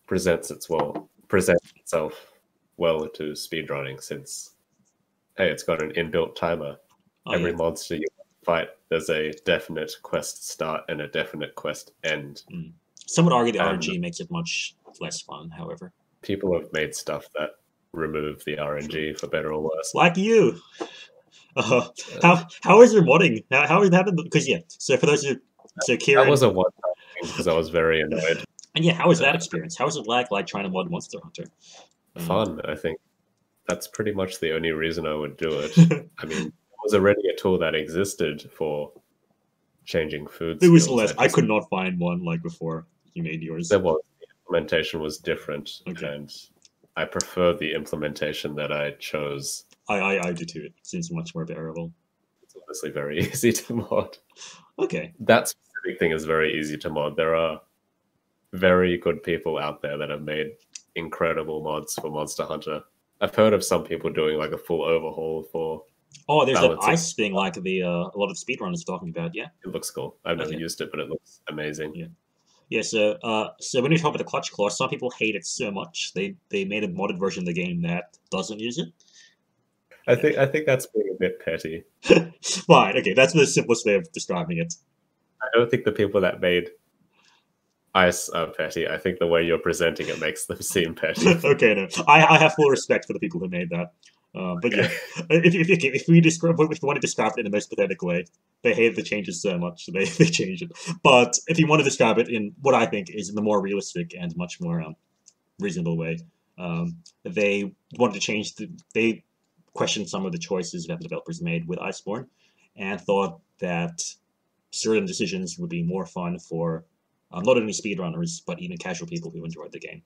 presents itself well to speedrunning, since hey, it's got an inbuilt timer. Every monster you fight, there's a definite quest start and a definite quest end. Some would argue the RNG makes it much less fun, however. People have made stuff that remove the RNG for better or worse. Like you! How is your modding? How is that? Because, yeah, so for those who... So Kieran... That was a one-time thing because I was very annoyed. And yeah, how was that experience? How was it like trying to mod Monster Hunter? Fun, I think. That's pretty much the only reason I would do it. I mean, there was already a tool that existed for changing food. It was less. I could not find one like before you made yours. There was. The implementation was different, and I prefer the implementation that I chose. I do too. It seems much more bearable. It's obviously very easy to mod. Okay. That specific thing is very easy to mod. There are very good people out there that have made incredible mods for Monster Hunter. I've heard of some people doing like a full overhaul for... Oh, there's that ice thing like the a lot of speedrunners are talking about, yeah? It looks cool. I've never used it, but it looks amazing. Yeah. Yeah, so when you talk about the clutch claw, some people hate it so much they made a modded version of the game that doesn't use it. I think that's being a bit petty. Fine, okay, that's the simplest way of describing it. I don't think the people that made ice are petty. I think the way you're presenting it makes them seem petty. Okay, no, I have full respect for the people who made that. But yeah, if we want to describe it in the most pathetic way, they hate the changes so much they change it. But if you want to describe it in what I think is the more realistic and much more reasonable way, they wanted to change they questioned some of the choices that the developers made with Iceborne, and thought that certain decisions would be more fun for not only speedrunners but even casual people who enjoyed the game.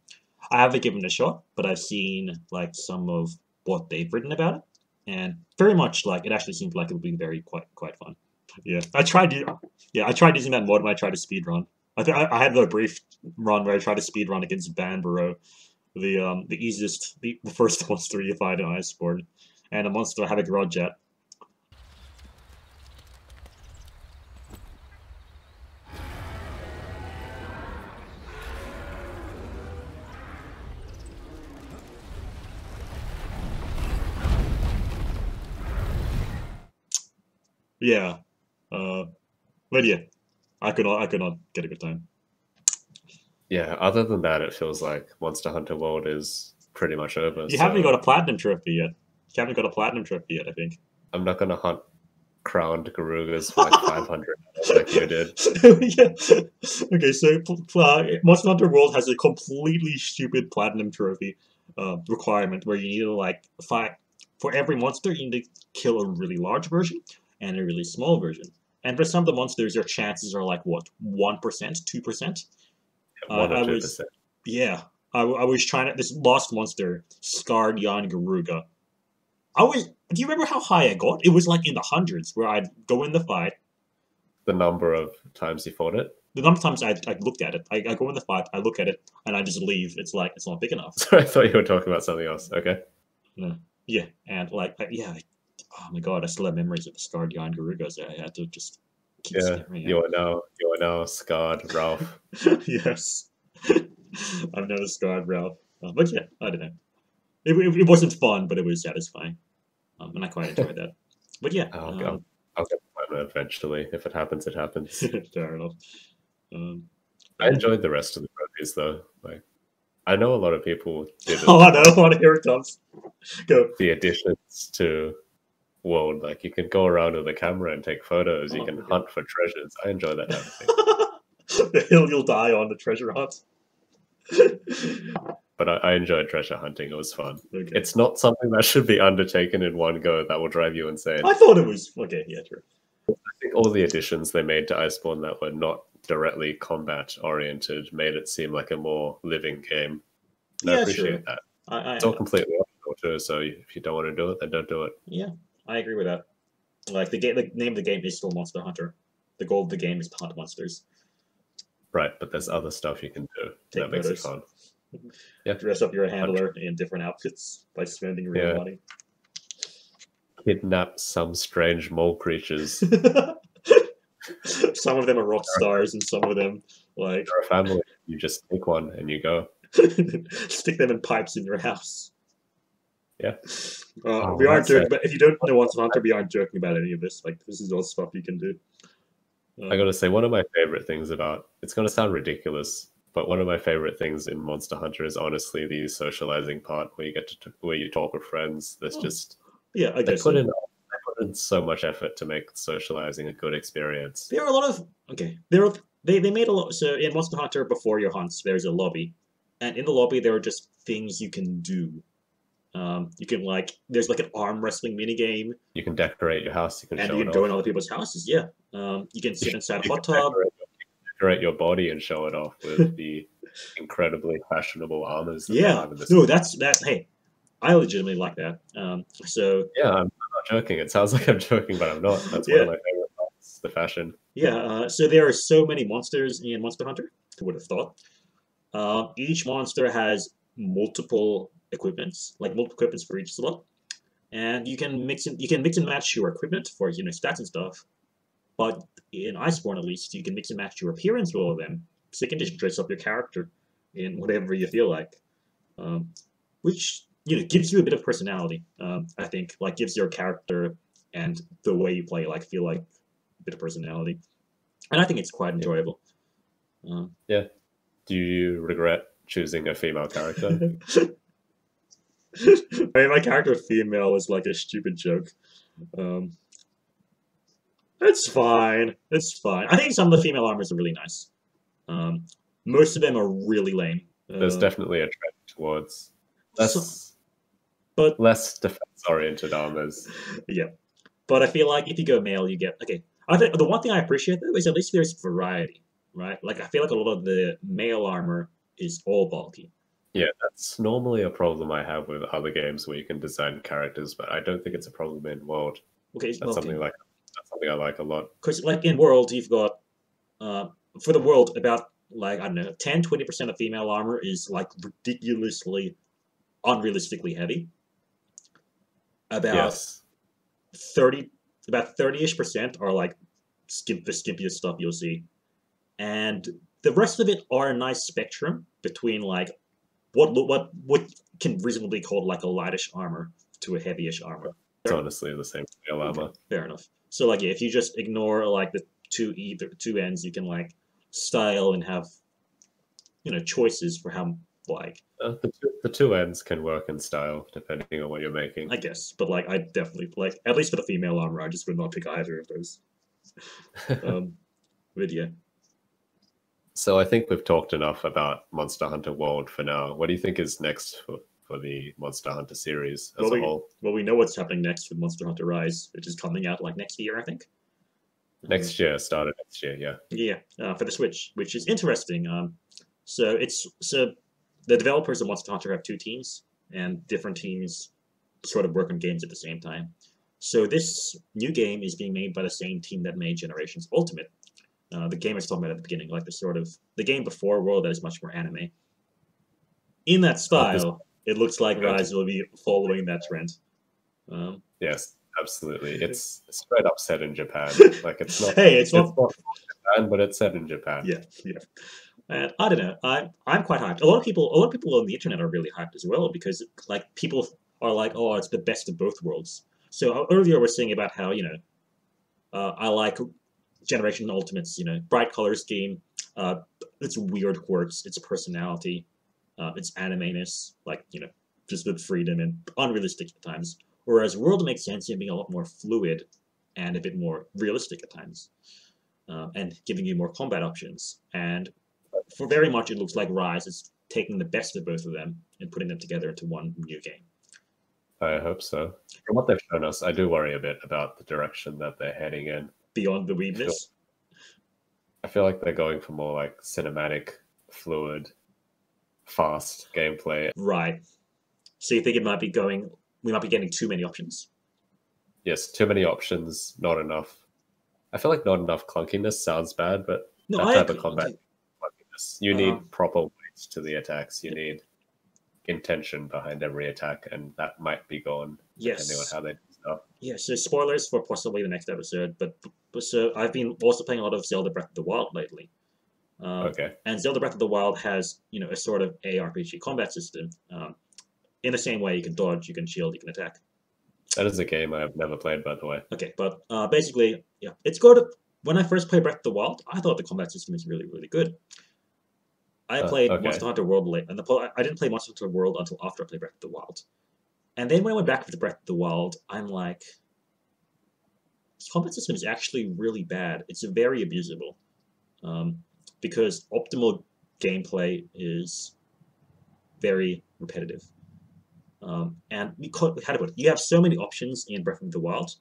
I haven't given it a shot, but I've seen like some of what they've written about it, and very much like it actually seemed like it would be quite fun. Yeah, I tried using that mod when I tried to speedrun. I had a brief run where I tried to speedrun against Banbaro, the easiest, the first monster you find in Iceborne, and a monster I have a grudge at. Yeah, but yeah, I could not get a good time. Yeah, other than that, it feels like Monster Hunter World is pretty much over. You haven't got a platinum trophy yet. You haven't got a platinum trophy yet, I think. I'm not gonna hunt crowned Garugas for like 500 like you did. Yeah. Okay, so Monster Hunter World has a completely stupid platinum trophy requirement where you need to like fight for every monster. You need to kill a really large version and a really small version. And for some of the monsters, your chances are like, what, 1%, 2%? 1 or 2%. Yeah. I was trying to... This lost monster, Scarred Yon Garuga. Do you remember how high I got? It was like in the hundreds, where I'd go in the fight. The number of times you fought it? The number of times I looked at it. I go in the fight, I look at it, and I just leave. It's like, it's not big enough. Sorry, I thought you were talking about something else. Okay. No. Yeah, and like, oh my god, I still have memories of the Scarred Yon Garugas. I had to just keep staring at. You are now scarred, Ralph. Yes. I've never scarred Ralph. But yeah, I don't know. It wasn't fun, but it was satisfying. And I quite enjoyed that. But yeah. I'll get the eventually. If it happens, it happens. Fair enough. I enjoyed the rest of the trophies, though. Like, I know a lot of people didn't. Oh, I know. Here it comes. Go. The additions to World, like you can go around with a camera and take photos. You can hunt for treasures. I enjoy that kind of thing. The hill you'll die on, the treasure hunt. But I enjoyed treasure hunting. It was fun. Okay. It's not something that should be undertaken in one go. That will drive you insane. I thought it was okay. Yeah, true. I think all the additions they made to Iceborne that were not directly combat oriented made it seem like a more living game. And I appreciate that. It's all completely optional too, so if you don't want to do it, then don't do it. Yeah, I agree with that. Like the name of the game is still Monster Hunter. The goal of the game is to hunt monsters. Right, but there's other stuff you can do that makes it fun. Yeah. Dress up your handler in different outfits by spending real money. Kidnap some strange mole creatures. Some of them are rock stars, and some of them like you're a family. You just take one and you go. Stick them in pipes in your house. Yeah. We aren't joking, but if you don't know Monster Hunter, we aren't joking about any of this. Like, this is all stuff you can do. I gotta say, one of my favorite things about it's gonna sound ridiculous, but one of my favorite things in Monster Hunter is honestly the socializing part where you get to where you talk with friends. There's just I guess they put in so much effort to make socializing a good experience. There are a lot of they made a lot. So in Monster Hunter, before your hunts, there's a lobby, and in the lobby there are just things you can do. You can there's like an arm wrestling mini game. You can decorate your house. You can go in other people's houses. Yeah. You can sit inside a hot tub. Decorate your body and show it off with the incredibly fashionable armors. That's hey, I legitimately like that. So yeah, I'm not joking. It sounds like I'm joking, but I'm not. That's one of my favorite parts, the fashion. Yeah. So there are so many monsters in Monster Hunter. Who would have thought? Each monster has multiple equipments, for each slot, and you can mix and match your equipment for stats and stuff. But in Iceborne, at least, you can mix and match your appearance with all of them, so you can just dress up your character in whatever you feel like, which gives you a bit of personality. I think gives your character and the way you play feel like a bit of personality, and I think it's quite enjoyable. Yeah. Do you regret choosing a female character? I mean, my character female is a stupid joke. It's fine. It's fine. I think some of the female armors are really nice. Most of them are really lame. There's definitely a trend towards less defense-oriented armors. Yeah, but I feel like if you go male, you get I think the one thing I appreciate though is at least there's variety, right? I feel like a lot of the male armor is all bulky. Yeah, that's normally a problem I have with other games where you can design characters, but I don't think it's a problem in World. Okay, that's something I like a lot. Because in World, you've got for the World about I don't know 10-20% of female armor is ridiculously, unrealistically heavy. About 30-ish% are the skimpiest stuff you'll see, and the rest of it are a nice spectrum between what can reasonably be called a lightish armor to a heavyish armor. It's honestly the same scale armor. Fair enough. So if you just ignore the two ends, you can style and have choices for how the two ends can work in style depending on what you're making. I guess, but I definitely at least for the female armor, I just would not pick either of those. But yeah. So I think we've talked enough about Monster Hunter World for now. What do you think is next for the Monster Hunter series as a whole? Well, we know what's happening next with Monster Hunter Rise, which is coming out next year, I think. Next year, started next year, yeah. Yeah, for the Switch, which is interesting. So the developers of Monster Hunter have two teams, and different teams sort of work on games at the same time. So this new game is being made by the same team that made Generations Ultimate. The game I was talking about at the beginning, the game before World that is much more anime. In that style, it looks like Rise will be following that trend. Yes, absolutely. It's straight up set in Japan. It's not. It's not Japan, but it's set in Japan. Yeah. And I don't know. I'm quite hyped. A lot of people on the internet are really hyped as well because people are oh, it's the best of both worlds. So earlier we were saying about how I like Generation Ultimate's bright color scheme, its weird quirks, its personality, its anime-ness, just with freedom and unrealistic at times. Whereas World makes sense in being a lot more fluid and a bit more realistic at times, and giving you more combat options. And for very much, it looks like Rise is taking the best of both of them and putting them together into one new game. I hope so. From what they've shown us, I do worry a bit about the direction that they're heading in. beyond the weebness. I feel like they're going for more like cinematic, fluid, fast gameplay. Right. So you think we might be getting too many options? Yes, too many options, not enough. I feel like not enough clunkiness sounds bad, but No, that I type agree. of combat clunkiness. You need proper weight to the attacks. You need intention behind every attack, and that might be gone depending on Yes. how they do stuff. Yeah, so spoilers for possibly the next episode, but so I've been also playing a lot of Zelda Breath of the Wild lately. Okay. And Zelda Breath of the Wild has, a sort of ARPG combat system. In the same way, you can dodge, you can shield, you can attack. That is a game I have never played, by the way. Okay, but basically, yeah, it's good. When I first played Breath of the Wild, I thought the combat system is really, really good. I played okay. Monster Hunter World late, and I didn't play Monster Hunter World until after I played Breath of the Wild. And then when I went back to Breath of the Wild, I'm like, this combat system is actually really bad. It's very abusable. Because optimal gameplay is very repetitive. And you have so many options in Breath of the Wild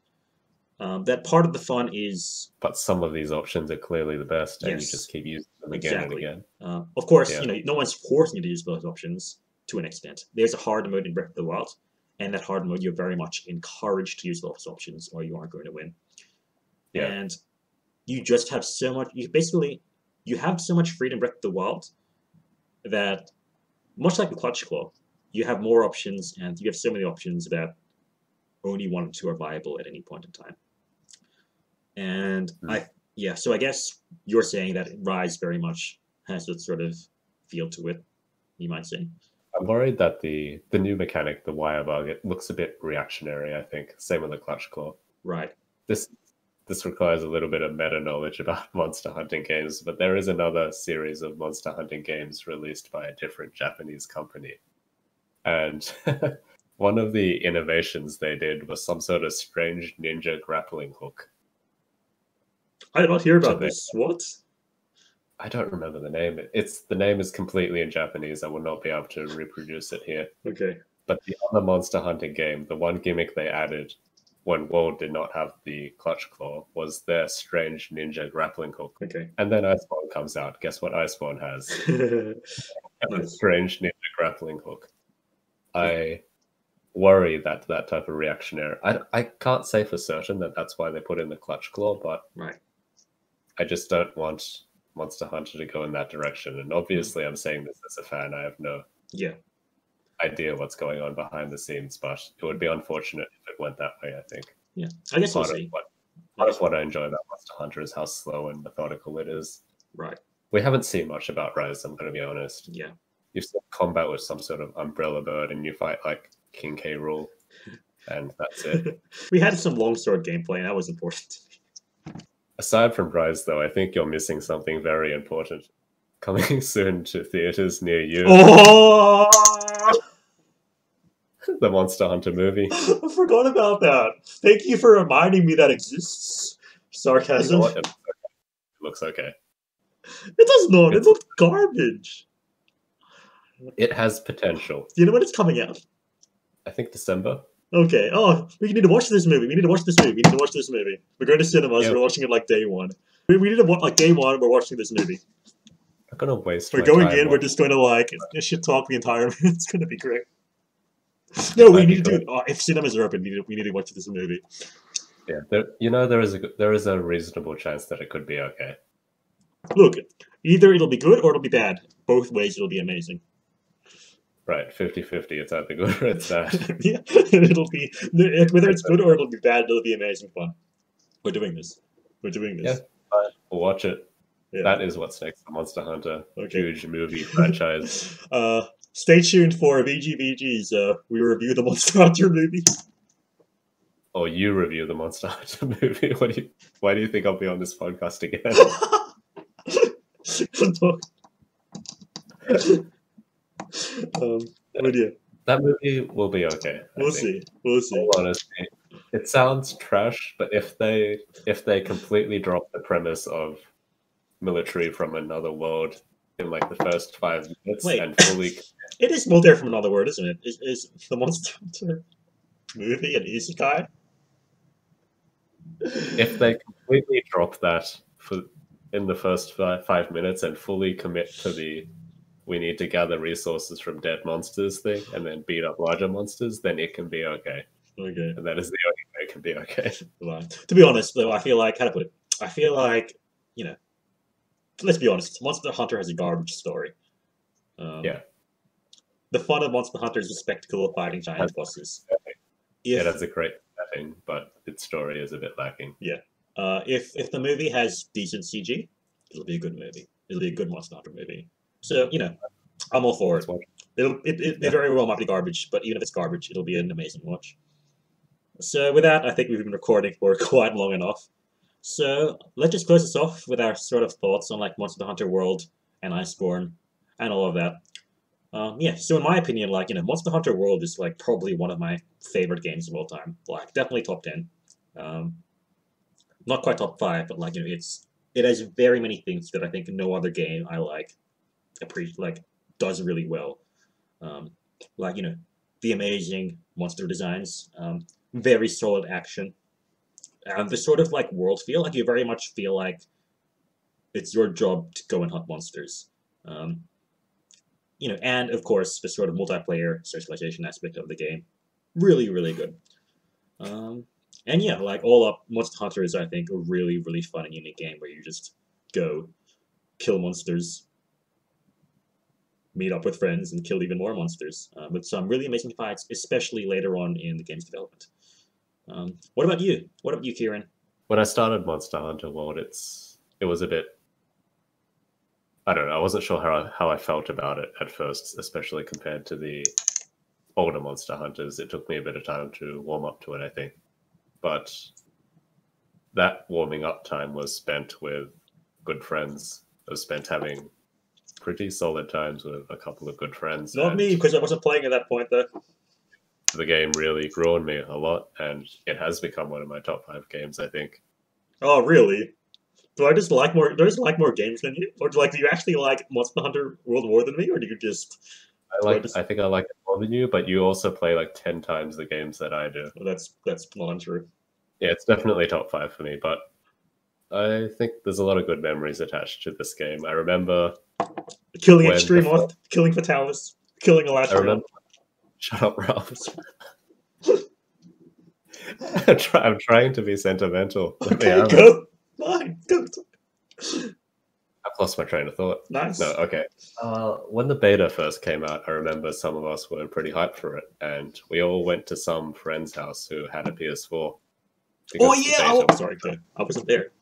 that part of the fun is... But some of these options are clearly the best, and you Yes. just keep using them again and again. Of course, Yeah. no one's forcing you to use those options to an extent. There's a hard mode in Breath of the Wild, and that hard mode you're very much encouraged to use those options, or you aren't going to win. Yeah. And you just have so much... You have so much freedom in Breath of the Wild that, much like the Clutch Claw, you have more options, and you have so many options that only one or two are viable at any point in time. And so I guess you're saying that Rise very much has that sort of feel to it, you might say. I'm worried that the new mechanic, the wire bug, it looks a bit reactionary, I think. Same with the Clutch Claw. Right. This requires a little bit of meta knowledge about monster hunting games, but there is another series of monster hunting games released by a different Japanese company. And one of the innovations they did was some sort of strange ninja grappling hook. I did not hear about this. What? I don't remember the name. The name is completely in Japanese. I will not be able to reproduce it here. Okay. But the other monster hunting game, the one gimmick they added when World did not have the Clutch Claw, was their strange ninja grappling hook. Okay. And then Iceborne comes out. Guess what Iceborne has? A strange ninja grappling hook. I worry that type of reactionary... I can't say for certain that that's why they put in the Clutch Claw, but right. I just don't want Monster Hunter to go in that direction. And obviously I'm saying this as a fan. I have no idea what's going on behind the scenes, but it would be unfortunate if it went that way, I think. Yeah, I guess we'll see. Part of what I enjoy about Monster Hunter is how slow and methodical it is. Right. We haven't seen much about Rise, I'm going to be honest. Yeah. You've seen combat with some sort of umbrella bird and you fight like King K. Rool, and that's it. We had some longsword gameplay, and that was important to me. Aside from Rise, though, I think you're missing something very important. Coming soon to theaters near you. Oh! The Monster Hunter movie. I forgot about that. Thank you for reminding me that exists. Sarcasm. You know what? It looks okay. It does not. It looked garbage. It has potential. Do you know when it's coming out? I think December. Okay. Oh, we need to watch this movie. We need to watch this movie. We need to watch this movie. We're going to cinemas. Yeah. We're watching it like day one. We need to watch like day one. We're watching this movie. I'm gonna waste. We're my going time in. We're watching- just going to like shit talk the entire. It's going to be great. No, we need to do. Oh, if cinemas are open, we need to watch this movie. Yeah, there is a reasonable chance that it could be okay. Look, either it'll be good or it'll be bad. Both ways, it'll be amazing. Right, 50-50. It's either good or it's bad. Yeah, it'll be whether it's good or it'll be bad. It'll be amazing fun. We're doing this. We're doing this. Yeah, we'll watch it. Yeah. That is what's next for Monster Hunter. Okay. Huge movie franchise. Stay tuned for VGVG's. We review the Monster Hunter movie. Or you review the Monster Hunter movie. Why do you think I'll be on this podcast again? But yeah, That movie will be okay. we'll see. We'll see. All honesty, it sounds trash, but if they completely drop the premise of military from another world in like the first 5 minutes and fully, It is military from another word, isn't it? Is the Monster Hunter movie an isekai? if they completely drop that in the first 5 minutes and fully commit to the we need to gather resources from dead monsters thing and then beat up larger monsters, then it can be okay. Okay. And that is the only way it can be okay. Well, to be honest, though, I feel like, how to put it? I feel like, let's be honest, Monster Hunter has a garbage story. Yeah. The fun of Monster Hunter is the spectacle of fighting giant bosses. It has a great setting, but its story is a bit lacking. Yeah. If the movie has decent CG, it'll be a good movie. It'll be a good Monster Hunter movie. So, I'm all for it. It very well might be garbage, but even if it's garbage, it'll be an amazing watch. So with that, I think we've been recording for quite long enough. So let's just close this off with our sort of thoughts on like Monster Hunter World and Iceborne and all of that. So in my opinion, like, Monster Hunter World is like probably one of my favorite games of all time. Like, definitely top 10. Not quite top 5, but like, it has very many things that I think no other game I does really well. The amazing monster designs, very solid action, and the sort of like world feel. Like, you very much feel like it's your job to go and hunt monsters. And of course the sort of multiplayer socialization aspect of the game, really, really good. And yeah, like all up, Monster Hunter is, I think, a really, really fun and unique game where you just go, kill monsters, meet up with friends, and kill even more monsters, with some really amazing fights, especially later on in the game's development. What about you? What about you, Kieran? When I started Monster Hunter World, it was a bit, I don't know, I wasn't sure how I felt about it at first, especially compared to the older Monster Hunters. It took me a bit of time to warm up to it, I think. But that warming up time was spent with good friends. It was spent having pretty solid times with a couple of good friends. Not me, because I wasn't playing at that point, though. The game really grew on me a lot, and it has become one of my top 5 games, I think. Oh, really? Do I just like more? Do I just like more games than you, or do you actually like Monster Hunter World more than me, or do you just? I think I like it more than you, but you also play like 10 times the games that I do. Well, that's not untrue. Yeah, it's definitely top 5 for me, but I think there's a lot of good memories attached to this game. I remember killing Extremoth, killing Fatalis, killing Elatrion. Shut up, Ralph. I'm trying to be sentimental. Okay, go. Fine, go. I've lost my train of thought. Nice. No, okay. When the beta first came out, I remember some of us were pretty hyped for it, and we all went to some friend's house who had a PS4. Oh yeah! Sorry, I wasn't there.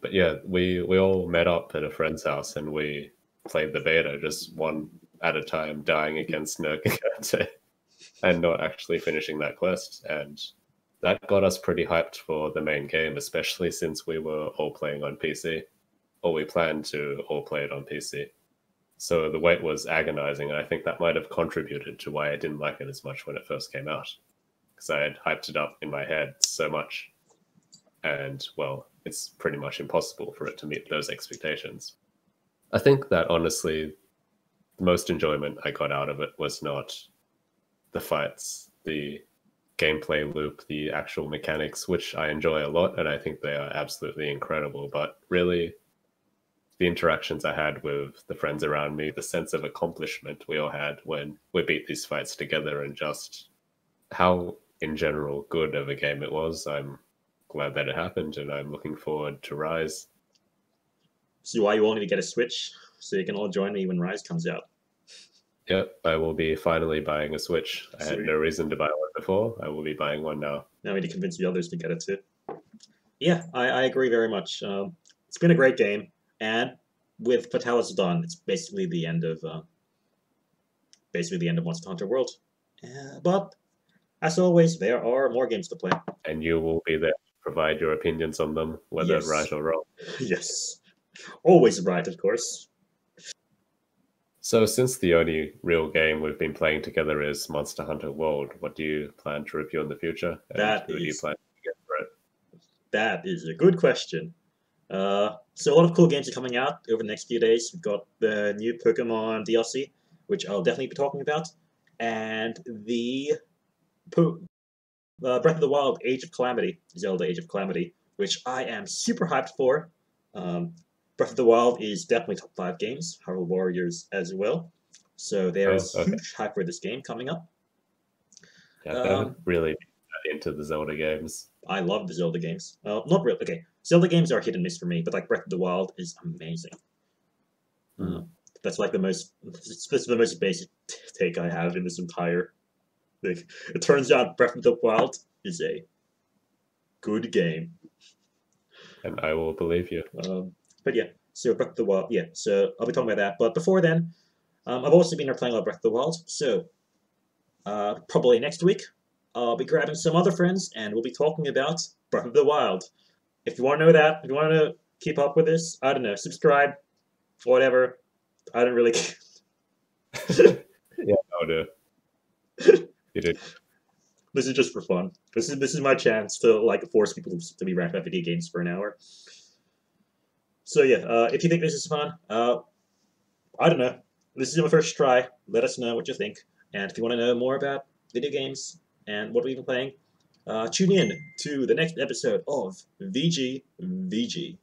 But yeah, we all met up at a friend's house, and we played the beta just one at a time, dying against Nurkagate and not actually finishing that quest. And that got us pretty hyped for the main game, especially since we were all playing on PC, or we planned to all play it on PC. So the wait was agonizing, and I think that might have contributed to why I didn't like it as much when it first came out, because I had hyped it up in my head so much. And, well, it's pretty much impossible for it to meet those expectations. I think that, honestly, the most enjoyment I got out of it was not the fights, the gameplay loop, the actual mechanics, which I enjoy a lot, and I think they are absolutely incredible. But really, the interactions I had with the friends around me, the sense of accomplishment we all had when we beat these fights together, and just how, in general, good of a game it was. I'm glad that it happened, and I'm looking forward to Rise. See why you all need to get a Switch, so you can all join me when Rise comes out. Yep, I will be finally buying a Switch. I had no reason to buy one before. I will be buying one now. Now we need to convince the others to get it too. Yeah, I agree very much. It's been a great game, and with Fatalis done, it's basically the end of Monster Hunter World. But as always, there are more games to play, and you will be there to provide your opinions on them, whether right or wrong. Yes, always right, of course. So since the only real game we've been playing together is Monster Hunter World, what do you plan to review in the future? And who do you plan to get for it? That is a good question. So a lot of cool games are coming out over the next few days. We've got the new Pokemon DLC, which I'll definitely be talking about, and the Breath of the Wild Age of Calamity, Zelda Age of Calamity, which I am super hyped for. Breath of the Wild is definitely top 5 games, Hyrule Warriors as well. So there's okay. huge hype for this game coming up. Yeah, I haven't really been that into the Zelda games. I love the Zelda games. Not really. Okay, Zelda games are hit and miss for me, but like Breath of the Wild is amazing. That's like the most. It's the most basic take I have in this entire thing. It turns out Breath of the Wild is a good game. And I will believe you. But yeah, so Breath of the Wild. Yeah, so I'll be talking about that. But before then, I've also been playing a lot of Breath of the Wild. So probably next week, I'll be grabbing some other friends and we'll be talking about Breath of the Wild. If you want to know that, if you want to keep up with this, I don't know, subscribe, whatever. I don't really care. Yeah, I'll do. You did. This is just for fun. This is my chance to like force people to be rapping about video games for an hour. So yeah, if you think this is fun, I don't know. This is my first try. Let us know what you think. And if you want to know more about video games and what we've been playing, tune in to the next episode of VGVG.